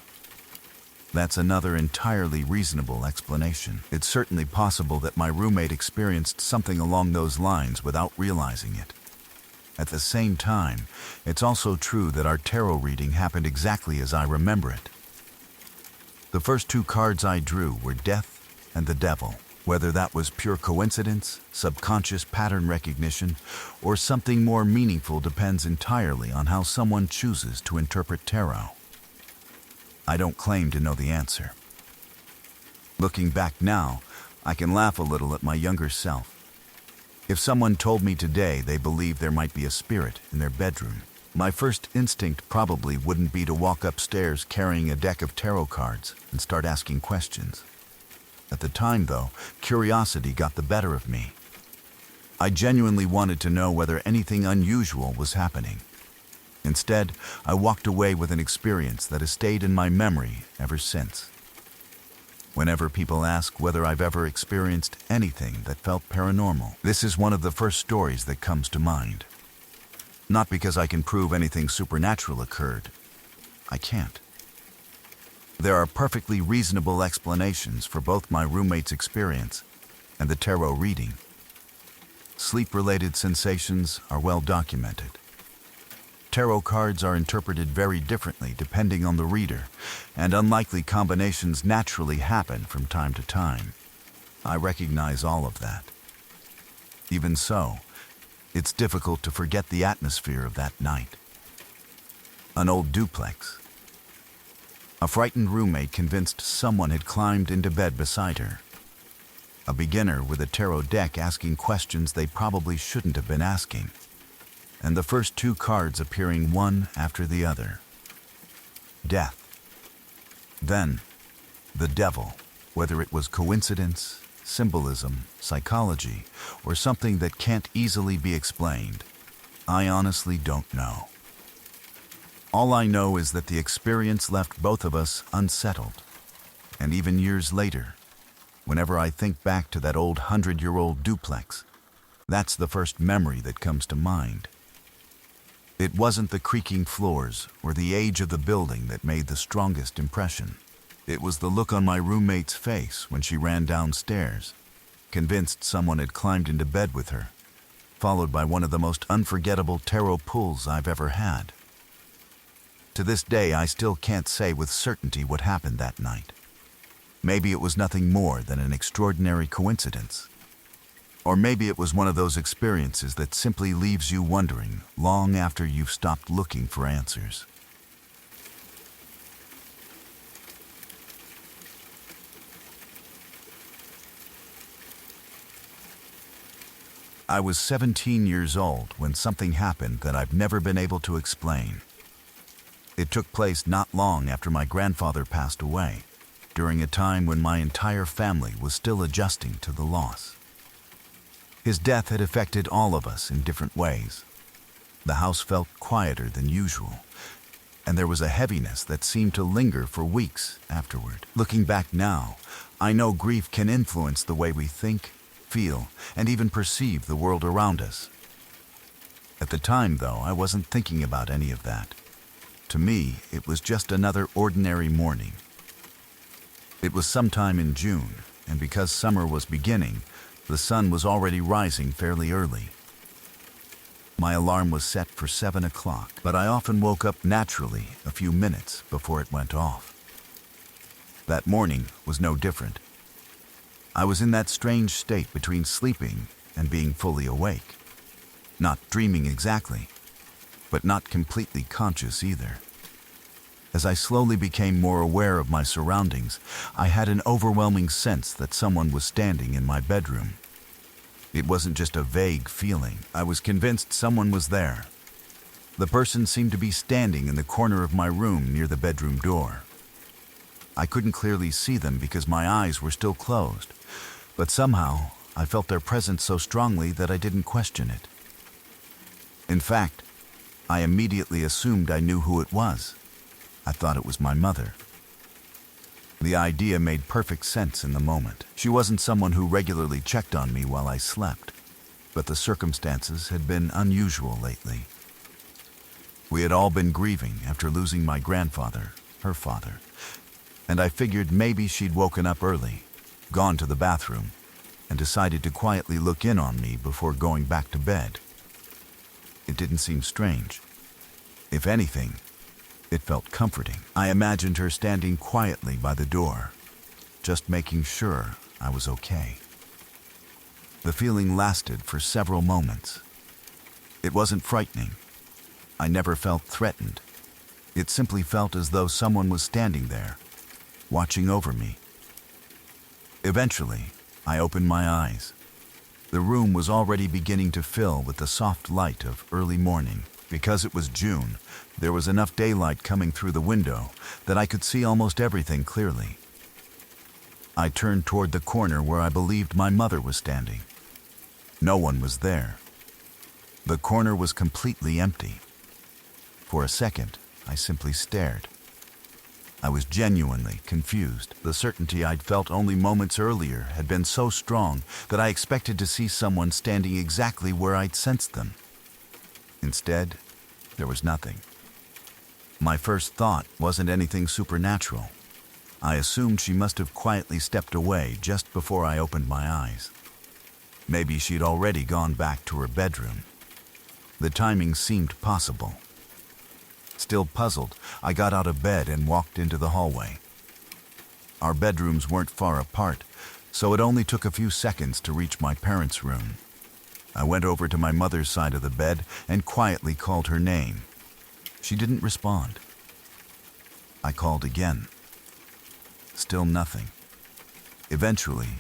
That's another entirely reasonable explanation. It's certainly possible that my roommate experienced something along those lines without realizing it. At the same time, it's also true that our tarot reading happened exactly as I remember it. The first two cards I drew were Death and the Devil. Whether that was pure coincidence, subconscious pattern recognition, or something more meaningful depends entirely on how someone chooses to interpret tarot. I don't claim to know the answer. Looking back now, I can laugh a little at my younger self. If someone told me today they believe there might be a spirit in their bedroom, my first instinct probably wouldn't be to walk upstairs carrying a deck of tarot cards and start asking questions. At the time, though, curiosity got the better of me. I genuinely wanted to know whether anything unusual was happening. Instead, I walked away with an experience that has stayed in my memory ever since. Whenever people ask whether I've ever experienced anything that felt paranormal, this is one of the first stories that comes to mind. Not because I can prove anything supernatural occurred. I can't. There are perfectly reasonable explanations for both my roommate's experience and the tarot reading. Sleep-related sensations are well documented. Tarot cards are interpreted very differently depending on the reader, and unlikely combinations naturally happen from time to time. I recognize all of that. Even so, it's difficult to forget the atmosphere of that night. An old duplex. A frightened roommate convinced someone had climbed into bed beside her. A beginner with a tarot deck asking questions they probably shouldn't have been asking. And the first two cards appearing one after the other. Death. Then, the devil, whether it was coincidence, symbolism, psychology, or something that can't easily be explained, I honestly don't know. All I know is that the experience left both of us unsettled. And even years later, whenever I think back to that old 100-year-old duplex, that's the first memory that comes to mind. It wasn't the creaking floors or the age of the building that made the strongest impression. It was the look on my roommate's face when she ran downstairs, convinced someone had climbed into bed with her, followed by one of the most unforgettable tarot pulls I've ever had. To this day, I still can't say with certainty what happened that night. Maybe it was nothing more than an extraordinary coincidence. Or maybe it was one of those experiences that simply leaves you wondering long after you've stopped looking for answers. I was 17 years old when something happened that I've never been able to explain. It took place not long after my grandfather passed away, during a time when my entire family was still adjusting to the loss. His death had affected all of us in different ways. The house felt quieter than usual. and there was a heaviness that seemed to linger for weeks afterward. Looking back now, I know grief can influence the way we think, feel, and even perceive the world around us. At the time, though, I wasn't thinking about any of that. To me, it was just another ordinary morning. It was sometime in June, and because summer was beginning, the sun was already rising fairly early. My alarm was set for 7 o'clock, but I often woke up naturally a few minutes before it went off. That morning was no different. I was in that strange state between sleeping and being fully awake. Not dreaming exactly, but not completely conscious either. As I slowly became more aware of my surroundings, I had an overwhelming sense that someone was standing in my bedroom. It wasn't just a vague feeling. I was convinced someone was there. The person seemed to be standing in the corner of my room near the bedroom door. I couldn't clearly see them because my eyes were still closed, but somehow I felt their presence so strongly that I didn't question it. In fact, I immediately assumed I knew who it was. I thought it was my mother. The idea made perfect sense in the moment. She wasn't someone who regularly checked on me while I slept, but the circumstances had been unusual lately. We had all been grieving after losing my grandfather, her father, and I figured maybe she'd woken up early, gone to the bathroom, and decided to quietly look in on me before going back to bed. It didn't seem strange. If anything, it felt comforting. I imagined her standing quietly by the door, just making sure I was okay. The feeling lasted for several moments. It wasn't frightening. I never felt threatened. It simply felt as though someone was standing there, watching over me. Eventually, I opened my eyes. The room was already beginning to fill with the soft light of early morning. Because it was June, there was enough daylight coming through the window that I could see almost everything clearly. I turned toward the corner where I believed my mother was standing. No one was there. The corner was completely empty. For a second, I simply stared. I was genuinely confused. The certainty I'd felt only moments earlier had been so strong that I expected to see someone standing exactly where I'd sensed them. Instead, there was nothing. My first thought wasn't anything supernatural. I assumed she must have quietly stepped away just before I opened my eyes. Maybe she'd already gone back to her bedroom. The timing seemed possible. Still puzzled, I got out of bed and walked into the hallway. Our bedrooms weren't far apart, so it only took a few seconds to reach my parents' room. I went over to my mother's side of the bed and quietly called her name. She didn't respond. I called again. Still nothing. Eventually,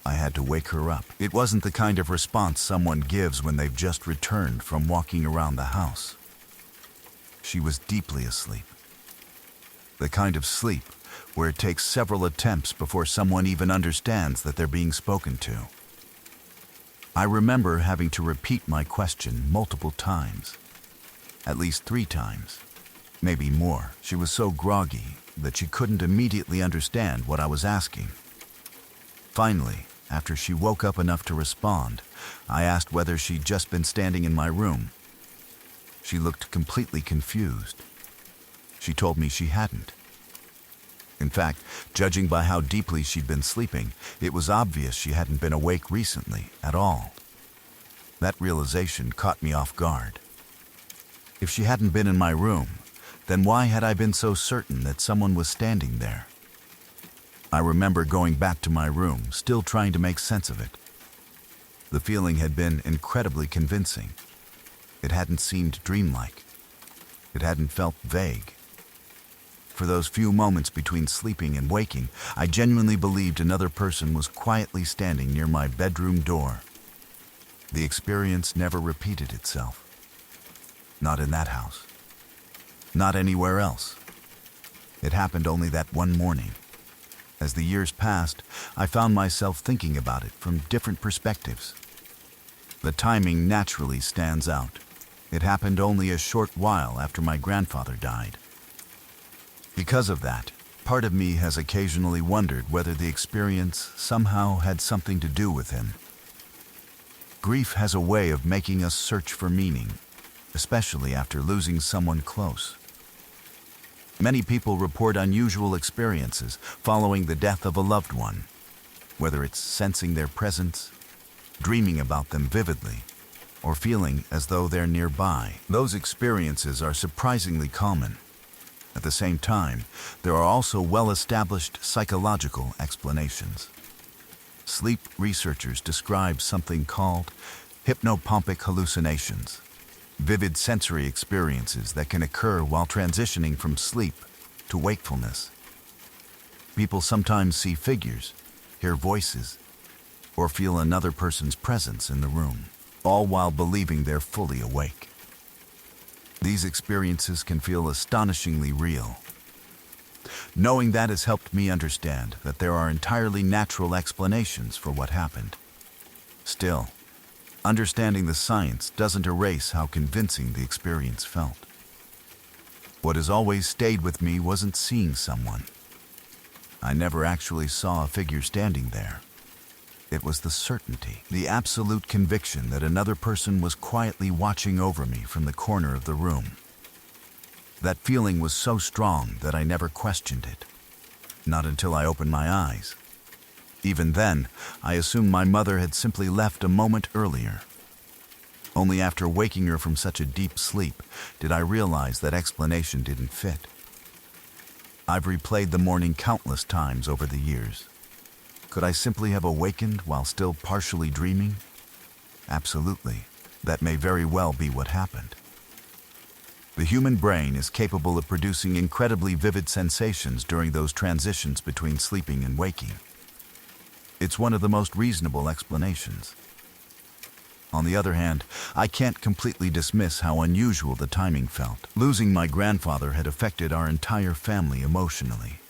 I had to wake her up. It wasn't the kind of response someone gives when they've just returned from walking around the house. She was deeply asleep. The kind of sleep where it takes several attempts before someone even understands that they're being spoken to. I remember having to repeat my question multiple times. At least 3 times, maybe more. She was so groggy that she couldn't immediately understand what I was asking. Finally, after she woke up enough to respond, I asked whether she'd just been standing in my room. She looked completely confused. She told me she hadn't. In fact, judging by how deeply she'd been sleeping, it was obvious she hadn't been awake recently at all. That realization caught me off guard. If she hadn't been in my room, then why had I been so certain that someone was standing there? I remember going back to my room, still trying to make sense of it. The feeling had been incredibly convincing. It hadn't seemed dreamlike. It hadn't felt vague. For those few moments between sleeping and waking, I genuinely believed another person was quietly standing near my bedroom door. The experience never repeated itself. Not in that house. Not anywhere else. It happened only that one morning. As the years passed, I found myself thinking about it from different perspectives. The timing naturally stands out. It happened only a short while after my grandfather died. Because of that, part of me has occasionally wondered whether the experience somehow had something to do with him. Grief has a way of making us search for meaning, especially after losing someone close. Many people report unusual experiences following the death of a loved one, whether it's sensing their presence, dreaming about them vividly, or feeling as though they're nearby. Those experiences are surprisingly common. At the same time, there are also well-established psychological explanations. Sleep researchers describe something called hypnopompic hallucinations, vivid sensory experiences that can occur while transitioning from sleep to wakefulness. People sometimes see figures, hear voices, or feel another person's presence in the room, all while believing they're fully awake. These experiences can feel astonishingly real. Knowing that has helped me understand that there are entirely natural explanations for what happened. Still, understanding the science doesn't erase how convincing the experience felt. What has always stayed with me wasn't seeing someone. I never actually saw a figure standing there. It was the certainty, the absolute conviction that another person was quietly watching over me from the corner of the room. That feeling was so strong that I never questioned it. Not until I opened my eyes. Even then, I assumed my mother had simply left a moment earlier. Only after waking her from such a deep sleep did I realize that explanation didn't fit. I've replayed the morning countless times over the years. Could I simply have awakened while still partially dreaming? Absolutely. That may very well be what happened. The human brain is capable of producing incredibly vivid sensations during those transitions between sleeping and waking. It's one of the most reasonable explanations. On the other hand, I can't completely dismiss how unusual the timing felt. Losing my grandfather had affected our entire family emotionally.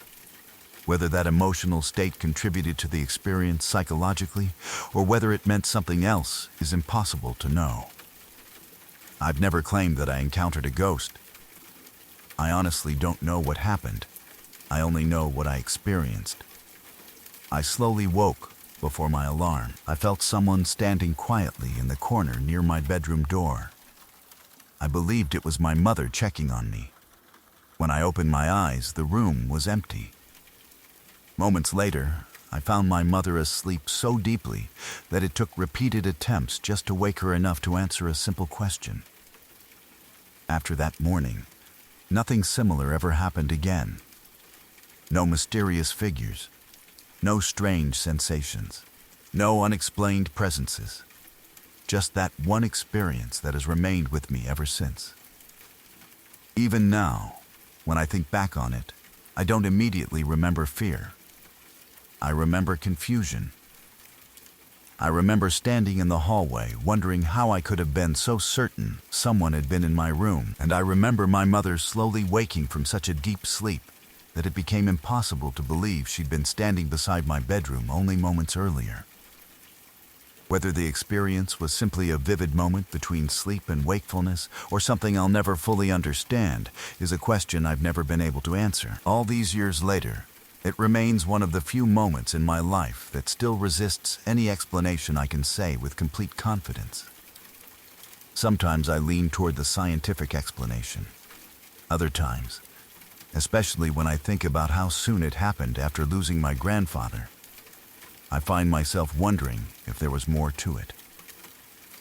Whether that emotional state contributed to the experience psychologically, or whether it meant something else, is impossible to know. I've never claimed that I encountered a ghost. I honestly don't know what happened. I only know what I experienced. I slowly woke before my alarm. I felt someone standing quietly in the corner near my bedroom door. I believed it was my mother checking on me. When I opened my eyes, the room was empty. Moments later, I found my mother asleep so deeply that it took repeated attempts just to wake her enough to answer a simple question. After that morning, nothing similar ever happened again. No mysterious figures, no strange sensations, no unexplained presences. Just that one experience that has remained with me ever since. Even now, when I think back on it, I don't immediately remember fear. I remember confusion. I remember standing in the hallway wondering how I could have been so certain someone had been in my room, and I remember my mother slowly waking from such a deep sleep that it became impossible to believe she'd been standing beside my bedroom only moments earlier. Whether the experience was simply a vivid moment between sleep and wakefulness, or something I'll never fully understand, is a question I've never been able to answer. All these years later, it remains one of the few moments in my life that still resists any explanation I can say with complete confidence. Sometimes I lean toward the scientific explanation. Other times, especially when I think about how soon it happened after losing my grandfather, I find myself wondering if there was more to it.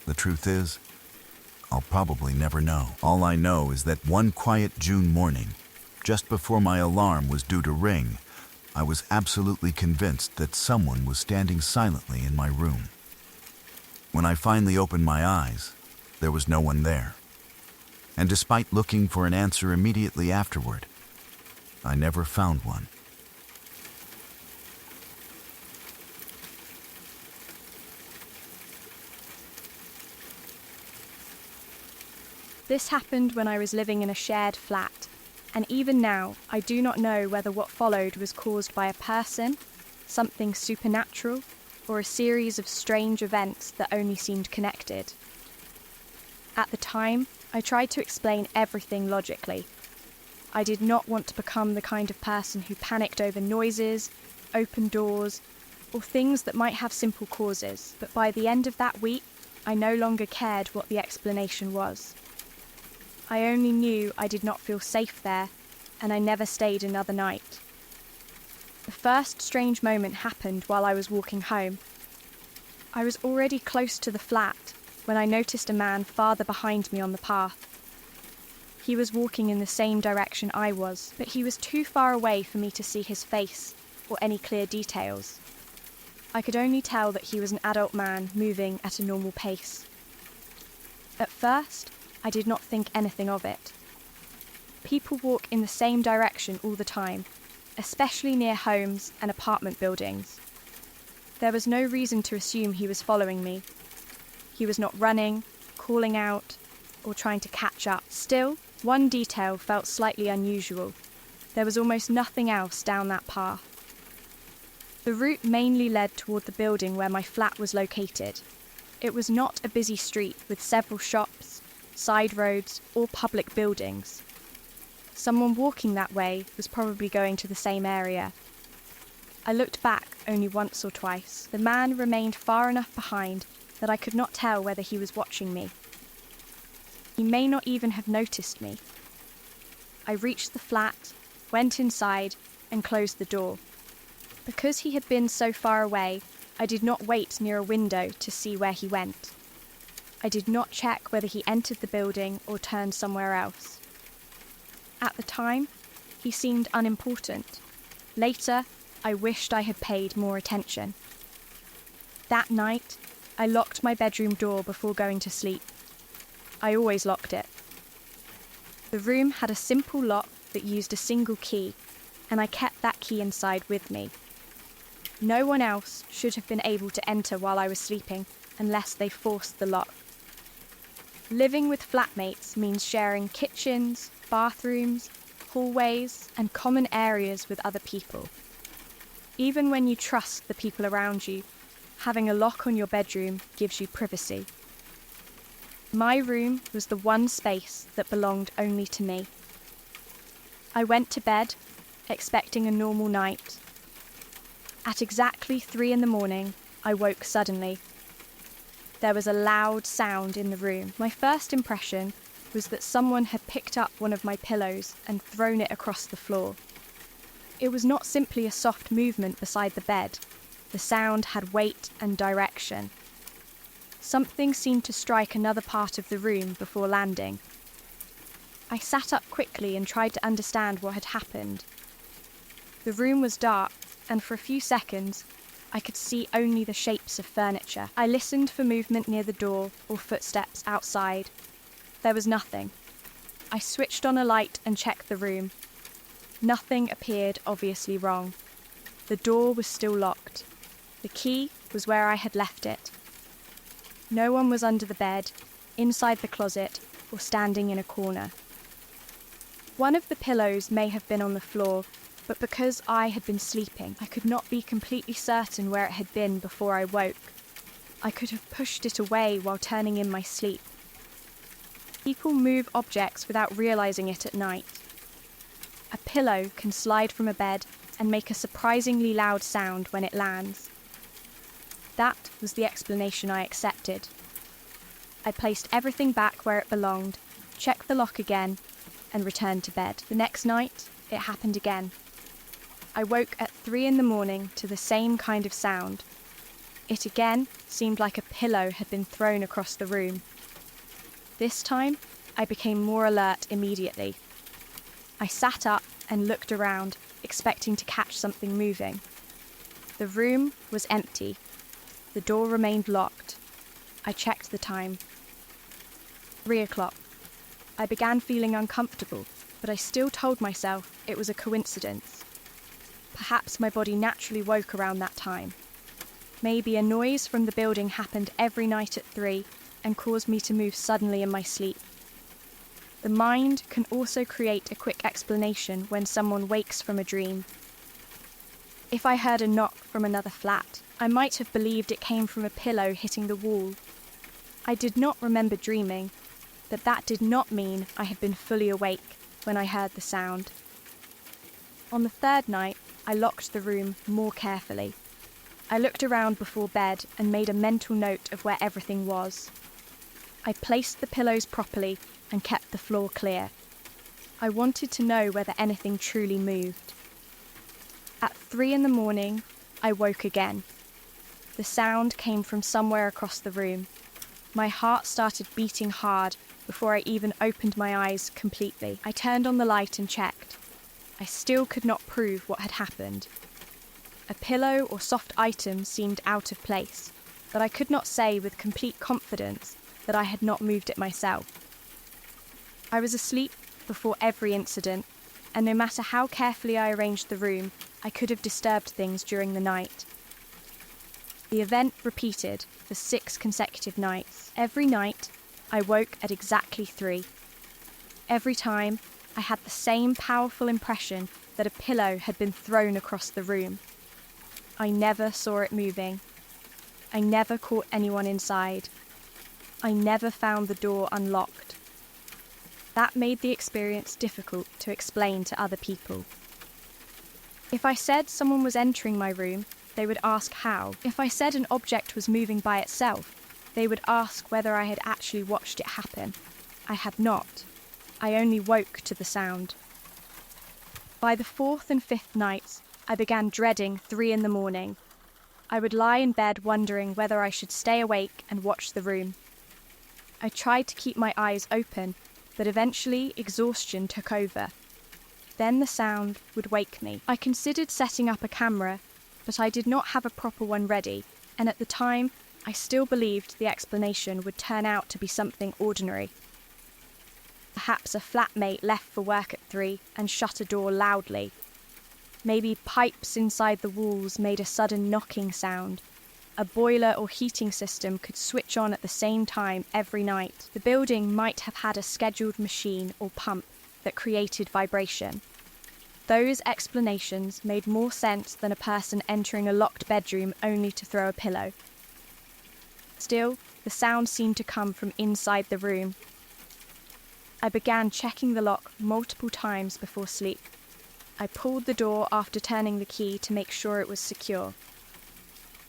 The truth is, I'll probably never know. All I know is that one quiet June morning, just before my alarm was due to ring, I was absolutely convinced that someone was standing silently in my room. When I finally opened my eyes, there was no one there. And despite looking for an answer immediately afterward, I never found one. This happened when I was living in a shared flat, and even now I do not know whether what followed was caused by a person, something supernatural, or a series of strange events that only seemed connected. At the time, I tried to explain everything logically. I did not want to become the kind of person who panicked over noises, open doors, or things that might have simple causes. But by the end of that week, I no longer cared what the explanation was. I only knew I did not feel safe there, and I never stayed another night. The first strange moment happened while I was walking home. I was already close to the flat when I noticed a man farther behind me on the path. He was walking in the same direction I was, but he was too far away for me to see his face or any clear details. I could only tell that he was an adult man moving at a normal pace. At first, I did not think anything of it. People walk in the same direction all the time, especially near homes and apartment buildings. There was no reason to assume he was following me. He was not running, calling out, or trying to catch up. Still, one detail felt slightly unusual. There was almost nothing else down that path. The route mainly led toward the building where my flat was located. It was not a busy street with several shops, side roads, or public buildings. Someone walking that way was probably going to the same area. I looked back only once or twice. The man remained far enough behind that I could not tell whether he was watching me. He may not even have noticed me. I reached the flat, went inside, and closed the door. Because he had been so far away, I did not wait near a window to see where he went. I did not check whether he entered the building or turned somewhere else. At the time, he seemed unimportant. Later, I wished I had paid more attention. That night, I locked my bedroom door before going to sleep. I always locked it. The room had a simple lock that used a single key, and I kept that key inside with me. No one else should have been able to enter while I was sleeping unless they forced the lock. Living with flatmates means sharing kitchens, bathrooms, hallways, and common areas with other people. Even when you trust the people around you, having a lock on your bedroom gives you privacy. My room was the one space that belonged only to me. I went to bed, expecting a normal night. At exactly 3 a.m, I woke suddenly. There was a loud sound in the room. My first impression was that someone had picked up one of my pillows and thrown it across the floor. It was not simply a soft movement beside the bed. The sound had weight and direction. Something seemed to strike another part of the room before landing. I sat up quickly and tried to understand what had happened. The room was dark, and for a few seconds, I could see only the shapes of furniture. I listened for movement near the door or footsteps outside. There was nothing. I switched on a light and checked the room. Nothing appeared obviously wrong. The door was still locked. The key was where I had left it. No one was under the bed, inside the closet, or standing in a corner. One of the pillows may have been on the floor, but because I had been sleeping, I could not be completely certain where it had been before I woke. I could have pushed it away while turning in my sleep. People move objects without realizing it at night. A pillow can slide from a bed and make a surprisingly loud sound when it lands. That was the explanation I accepted. I placed everything back where it belonged, checked the lock again, and returned to bed. The next night, it happened again. I woke at 3 a.m. to the same kind of sound. It again seemed like a pillow had been thrown across the room. This time, I became more alert immediately. I sat up and looked around, expecting to catch something moving. The room was empty. The door remained locked. I checked the time. 3 o'clock. I began feeling uncomfortable, but I still told myself it was a coincidence. Perhaps my body naturally woke around that time. Maybe a noise from the building happened every night at 3 and caused me to move suddenly in my sleep. The mind can also create a quick explanation when someone wakes from a dream. If I heard a knock from another flat, I might have believed it came from a pillow hitting the wall. I did not remember dreaming, but that did not mean I had been fully awake when I heard the sound. On the third night, I locked the room more carefully. I looked around before bed and made a mental note of where everything was. I placed the pillows properly and kept the floor clear. I wanted to know whether anything truly moved. At 3 a.m, I woke again. The sound came from somewhere across the room. My heart started beating hard before I even opened my eyes completely. I turned on the light and checked. I still could not prove what had happened. A pillow or soft item seemed out of place, but I could not say with complete confidence that I had not moved it myself. I was asleep before every incident, and no matter how carefully I arranged the room, I could have disturbed things during the night. The event repeated for 6 consecutive nights. Every night, I woke at exactly 3. Every time, I had the same powerful impression that a pillow had been thrown across the room. I never saw it moving. I never caught anyone inside. I never found the door unlocked. That made the experience difficult to explain to other people. If I said someone was entering my room, they would ask how. If I said an object was moving by itself, they would ask whether I had actually watched it happen. I had not. I only woke to the sound. By the 4th and 5th nights, I began dreading 3 a.m. I would lie in bed wondering whether I should stay awake and watch the room. I tried to keep my eyes open, but eventually exhaustion took over. Then the sound would wake me. I considered setting up a camera, but I did not have a proper one ready, and at the time, I still believed the explanation would turn out to be something ordinary. Perhaps a flatmate left for work at 3 and shut a door loudly. Maybe pipes inside the walls made a sudden knocking sound. A boiler or heating system could switch on at the same time every night. The building might have had a scheduled machine or pump that created vibration. Those explanations made more sense than a person entering a locked bedroom only to throw a pillow. Still, the sound seemed to come from inside the room. I began checking the lock multiple times before sleep. I pulled the door after turning the key to make sure it was secure.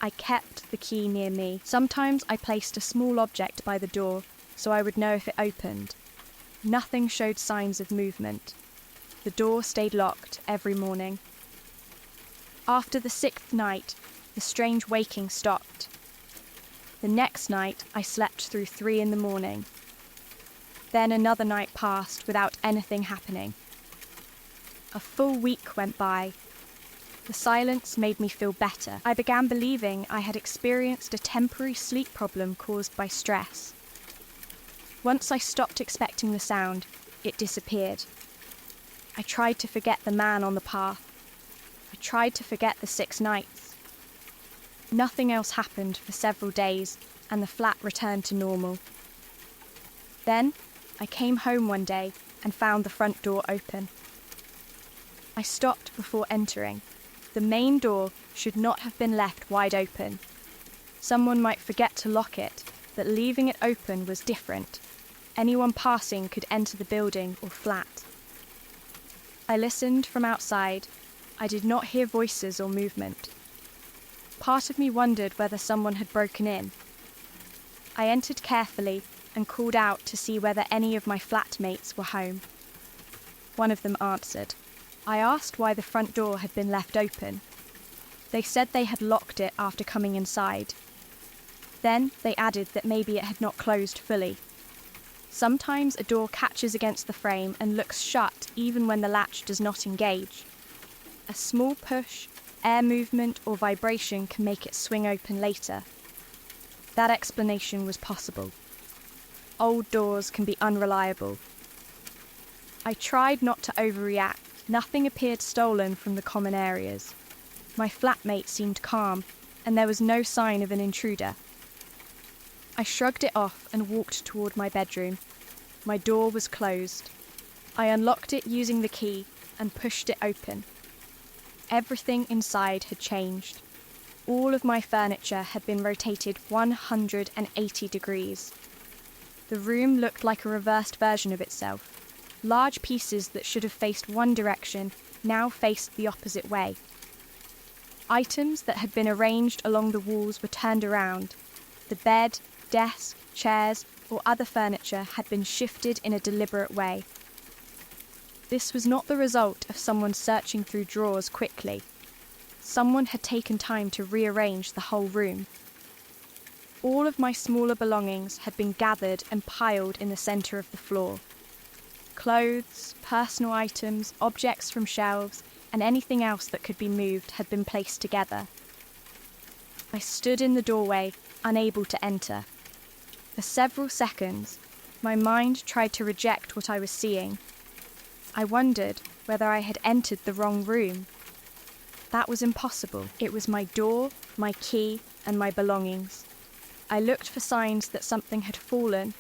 I kept the key near me. Sometimes I placed a small object by the door so I would know if it opened. Nothing showed signs of movement. The door stayed locked every morning. After the 6th night, the strange waking stopped. The next night, I slept through 3 a.m. Then another night passed without anything happening. A full week went by. The silence made me feel better. I began believing I had experienced a temporary sleep problem caused by stress. Once I stopped expecting the sound, it disappeared. I tried to forget the man on the path. I tried to forget the 6 nights. Nothing else happened for several days, and the flat returned to normal. Then, I came home one day and found the front door open. I stopped before entering. The main door should not have been left wide open. Someone might forget to lock it, but leaving it open was different. Anyone passing could enter the building or flat. I listened from outside. I did not hear voices or movement. Part of me wondered whether someone had broken in. I entered carefully and called out to see whether any of my flatmates were home. One of them answered. I asked why the front door had been left open. They said they had locked it after coming inside. Then they added that maybe it had not closed fully. Sometimes a door catches against the frame and looks shut even when the latch does not engage. A small push, air movement or vibration can make it swing open later. That explanation was possible. Old doors can be unreliable. I tried not to overreact. Nothing appeared stolen from the common areas. My flatmate seemed calm, and there was no sign of an intruder. I shrugged it off and walked toward my bedroom. My door was closed. I unlocked it using the key and pushed it open. Everything inside had changed. All of my furniture had been rotated 180 degrees. The room looked like a reversed version of itself. Large pieces that should have faced one direction now faced the opposite way. Items that had been arranged along the walls were turned around. The bed, desk, chairs, or other furniture had been shifted in a deliberate way. This was not the result of someone searching through drawers quickly. Someone had taken time to rearrange the whole room. All of my smaller belongings had been gathered and piled in the centre of the floor. Clothes, personal items, objects from shelves, and anything else that could be moved had been placed together. I stood in the doorway, unable to enter. For several seconds, my mind tried to reject what I was seeing. I wondered whether I had entered the wrong room. That was impossible. It was my door, my key, and my belongings. I looked for signs that something had fallen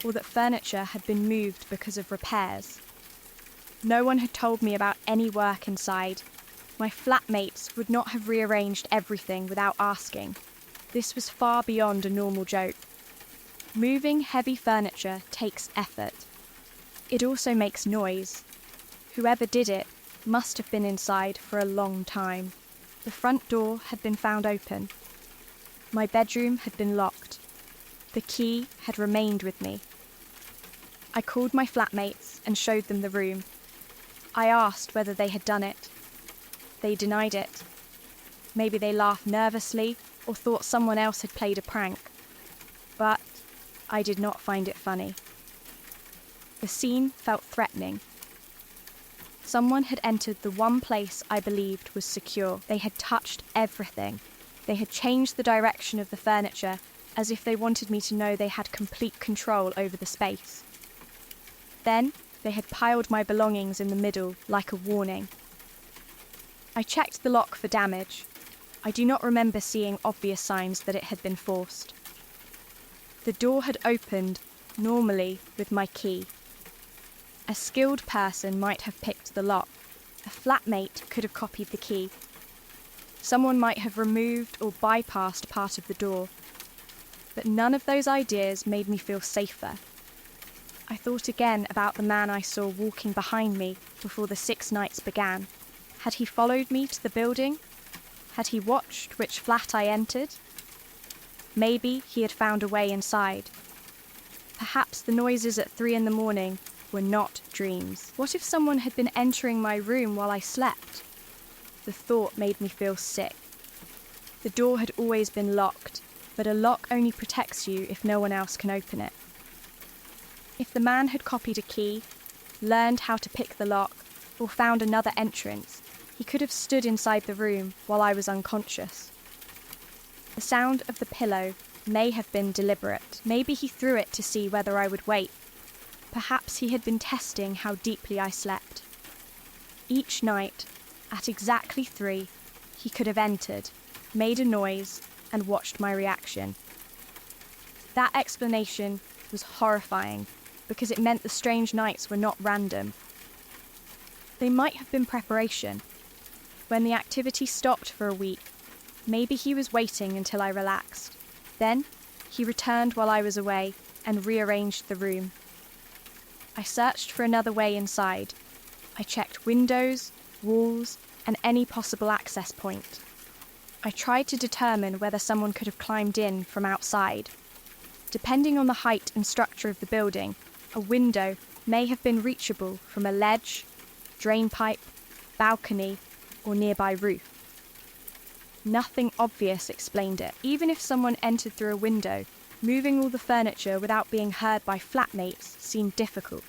or that furniture had been moved because of repairs. No one had told me about any work inside. My flatmates would not have rearranged everything without asking. This was far beyond a normal joke. Moving heavy furniture takes effort. It also makes noise. Whoever did it must have been inside for a long time. The front door had been found open. My bedroom had been locked. The key had remained with me. I called my flatmates and showed them the room. I asked whether they had done it. They denied it. Maybe they laughed nervously or thought someone else had played a prank. But I did not find it funny. The scene felt threatening. Someone had entered the one place I believed was secure. They had touched everything. They had changed the direction of the furniture as if they wanted me to know they had complete control over the space. Then they had piled my belongings in the middle like a warning. I checked the lock for damage. I do not remember seeing obvious signs that it had been forced. The door had opened, normally, with my key. A skilled person might have picked the lock. A flatmate could have copied the key. Someone might have removed or bypassed part of the door. But none of those ideas made me feel safer. I thought again about the man I saw walking behind me before the 6 nights began. Had he followed me to the building? Had he watched which flat I entered? Maybe he had found a way inside. Perhaps the noises at 3 a.m. were not dreams. What if someone had been entering my room while I slept? The thought made me feel sick. The door had always been locked, but a lock only protects you if no one else can open it. If the man had copied a key, learned how to pick the lock, or found another entrance, he could have stood inside the room while I was unconscious. The sound of the pillow may have been deliberate. Maybe he threw it to see whether I would wake. Perhaps he had been testing how deeply I slept. Each night, at exactly 3, he could have entered, made a noise, and watched my reaction. That explanation was horrifying because it meant the strange nights were not random. They might have been preparation. When the activity stopped for a week, maybe he was waiting until I relaxed. Then, he returned while I was away and rearranged the room. I searched for another way inside. I checked windows, walls, and any possible access point. I tried to determine whether someone could have climbed in from outside. Depending on the height and structure of the building, a window may have been reachable from a ledge, drain pipe, balcony, or nearby roof. Nothing obvious explained it. Even if someone entered through a window, moving all the furniture without being heard by flatmates seemed difficult.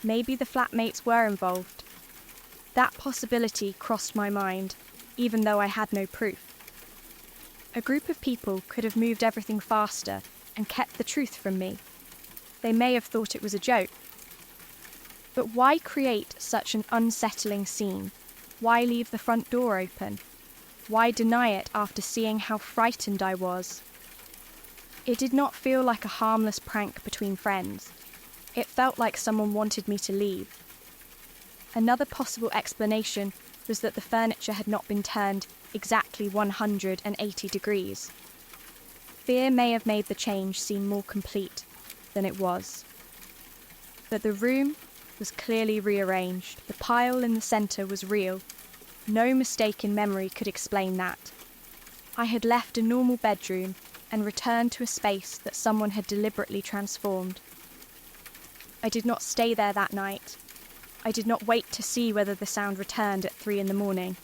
Maybe the flatmates were involved. That possibility crossed my mind, even though I had no proof. A group of people could have moved everything faster and kept the truth from me. They may have thought it was a joke. But why create such an unsettling scene? Why leave the front door open? Why deny it after seeing how frightened I was? It did not feel like a harmless prank between friends. It felt like someone wanted me to leave. Another possible explanation was that the furniture had not been turned exactly 180 degrees. Fear may have made the change seem more complete. than it was. But the room was clearly rearranged. The pile in the centre was real. No mistake in memory could explain that. I had left a normal bedroom and returned to a space that someone had deliberately transformed. I did not stay there that night. I did not wait to see whether the sound returned at 3 a.m.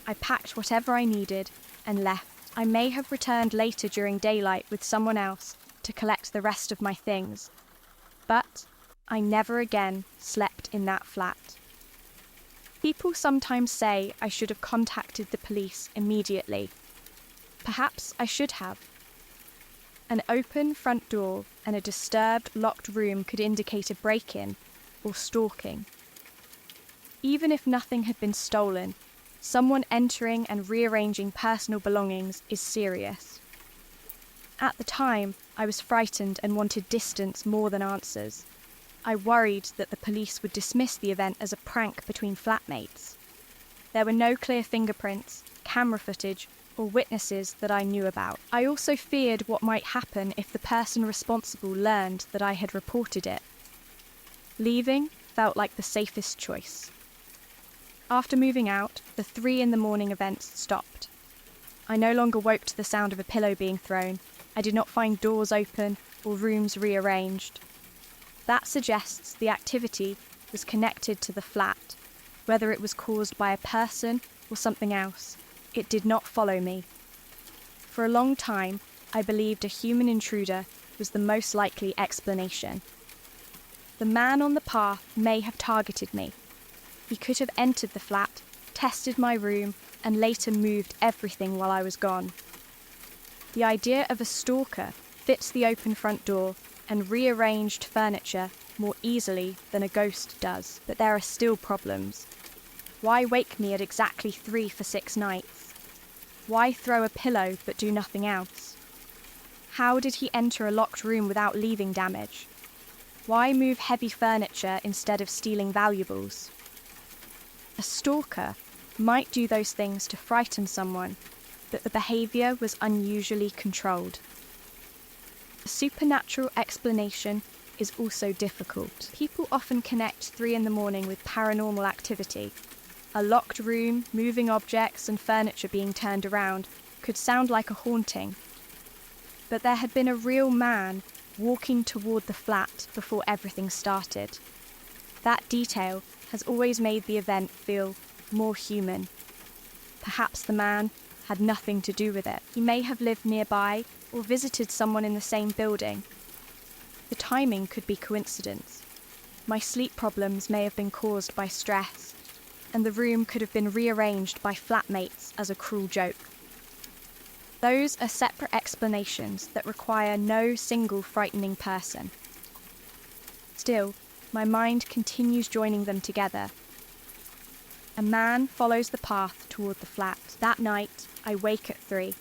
I packed whatever I needed and left. I may have returned later during daylight with someone else to collect the rest of my things, but I never again slept in that flat. People sometimes say I should have contacted the police immediately. Perhaps I should have. An open front door and a disturbed, locked room could indicate a break-in or stalking. Even if nothing had been stolen, someone entering and rearranging personal belongings is serious. At the time, I was frightened and wanted distance more than answers. I worried that the police would dismiss the event as a prank between flatmates. There were no clear fingerprints, camera footage, or witnesses that I knew about. I also feared what might happen if the person responsible learned that I had reported it. Leaving felt like the safest choice. After moving out, the 3 a.m. events stopped. I no longer woke to the sound of a pillow being thrown. I did not find doors open or rooms rearranged. That suggests the activity was connected to the flat, whether it was caused by a person or something else. It did not follow me. For a long time, I believed a human intruder was the most likely explanation. The man on the path may have targeted me. He could have entered the flat, tested my room, and later moved everything while I was gone. The idea of a stalker fits the open front door and rearranged furniture more easily than a ghost does, but there are still problems. Why wake me at exactly 3 for 6 nights? Why throw a pillow but do nothing else? How did he enter a locked room without leaving damage? Why move heavy furniture instead of stealing valuables? A stalker might do those things to frighten someone, but the behaviour was unusually controlled. A supernatural explanation is also difficult. People often connect 3 a.m. with paranormal activity. A locked room, moving objects and furniture being turned around could sound like a haunting. But there had been a real man walking toward the flat before everything started. That detail has always made the event feel more human. Perhaps the man had nothing to do with it. He may have lived nearby or visited someone in the same building. The timing could be coincidence. My sleep problems may have been caused by stress, and the room could have been rearranged by flatmates as a cruel joke. Those are separate explanations that require no single frightening person. Still, my mind continues joining them together. A man follows the path toward the flat. That night, I wake at 3.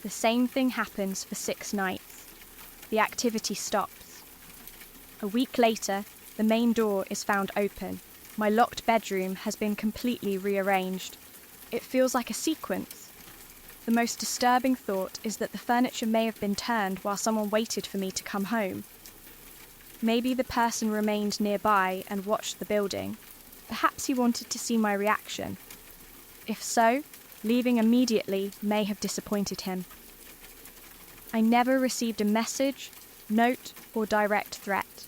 The same thing happens for 6 nights. The activity stops. A week later, the main door is found open. My locked bedroom has been completely rearranged. It feels like a sequence. The most disturbing thought is that the furniture may have been turned while someone waited for me to come home. Maybe the person remained nearby and watched the building. Perhaps he wanted to see my reaction. If so, leaving immediately may have disappointed him. I never received a message, note, or direct threat.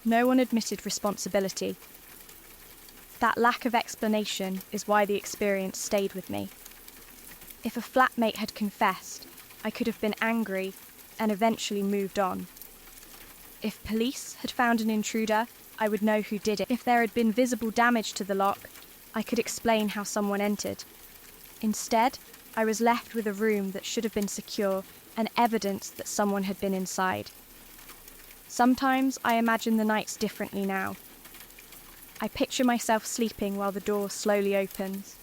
No one admitted responsibility. That lack of explanation is why the experience stayed with me. If a flatmate had confessed, I could have been angry and eventually moved on. If police had found an intruder, I would know who did it. If there had been visible damage to the lock, I could explain how someone entered. Instead, I was left with a room that should have been secure and evidence that someone had been inside. Sometimes I imagine the nights differently now. I picture myself sleeping while the door slowly opens.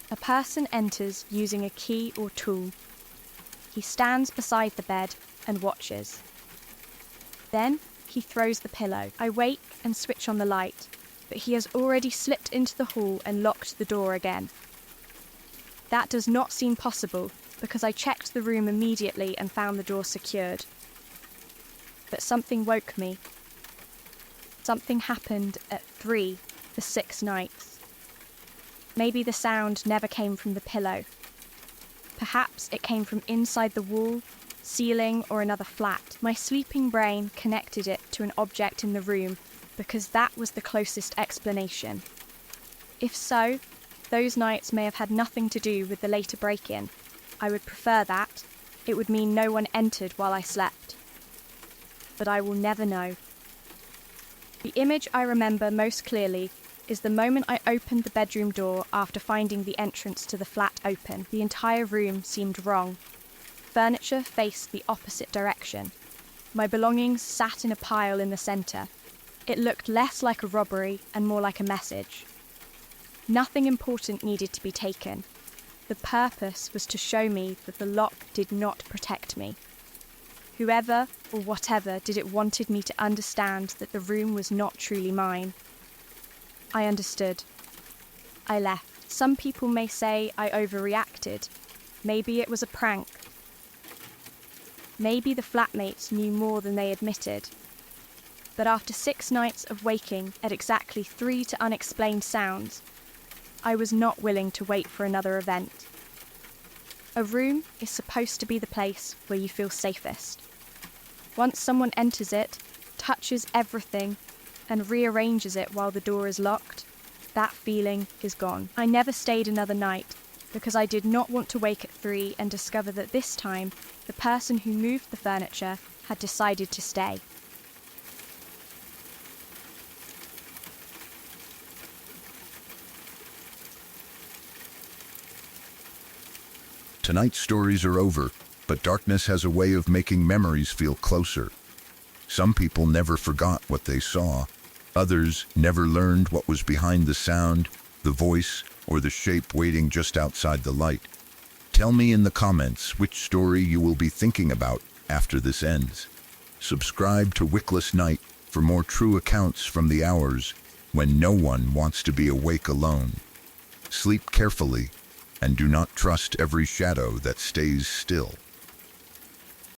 A person enters using a key or tool. He stands beside the bed and watches. Then he throws the pillow. I wake and switch on the light, but he has already slipped into the hall and locked the door again. That does not seem possible because I checked the room immediately and found the door secured. but something woke me. Something happened at 3 for 6 nights. Maybe the sound never came from the pillow. Perhaps it came from inside the wall, ceiling, or another flat. My sleeping brain connected it to an object in the room because that was the closest explanation. If so, those nights may have had nothing to do with the later break-in. I would prefer that. It would mean no one entered while I slept. But I will never know. The image I remember most clearly is the moment I opened the bedroom door after finding the entrance to the flat open. The entire room seemed wrong. Furniture faced the opposite direction. My belongings sat in a pile in the centre. It looked less like a robbery and more like a message. Nothing important needed to be taken. The purpose was to show me that the lock did not protect me. Whoever or whatever did it wanted me to understand that the room was not truly mine. I understood. I left. Some people may say I overreacted. Maybe it was a prank. Maybe the flatmates knew more than they admitted. But after 6 nights of waking at exactly 3 to unexplained sounds, I was not willing to wait for another event. A room is supposed to be the place where you feel safest. Once someone enters it, touches everything, and rearranges it while the door is locked, that feeling is gone. I never stayed another night because I did not want to wake at 3 and discover that this time the person who moved the furniture had decided to stay. Tonight's stories are over, but darkness has a way of making memories feel closer. Some people never forgot what they saw. Others never learned what was behind the sound, the voice, or the shape waiting just outside the light. Tell me in the comments which story you will be thinking about after this ends. Subscribe to Wickless Night for more true accounts from the hours when no one wants to be awake alone. Sleep carefully, and do not trust every shadow that stays still.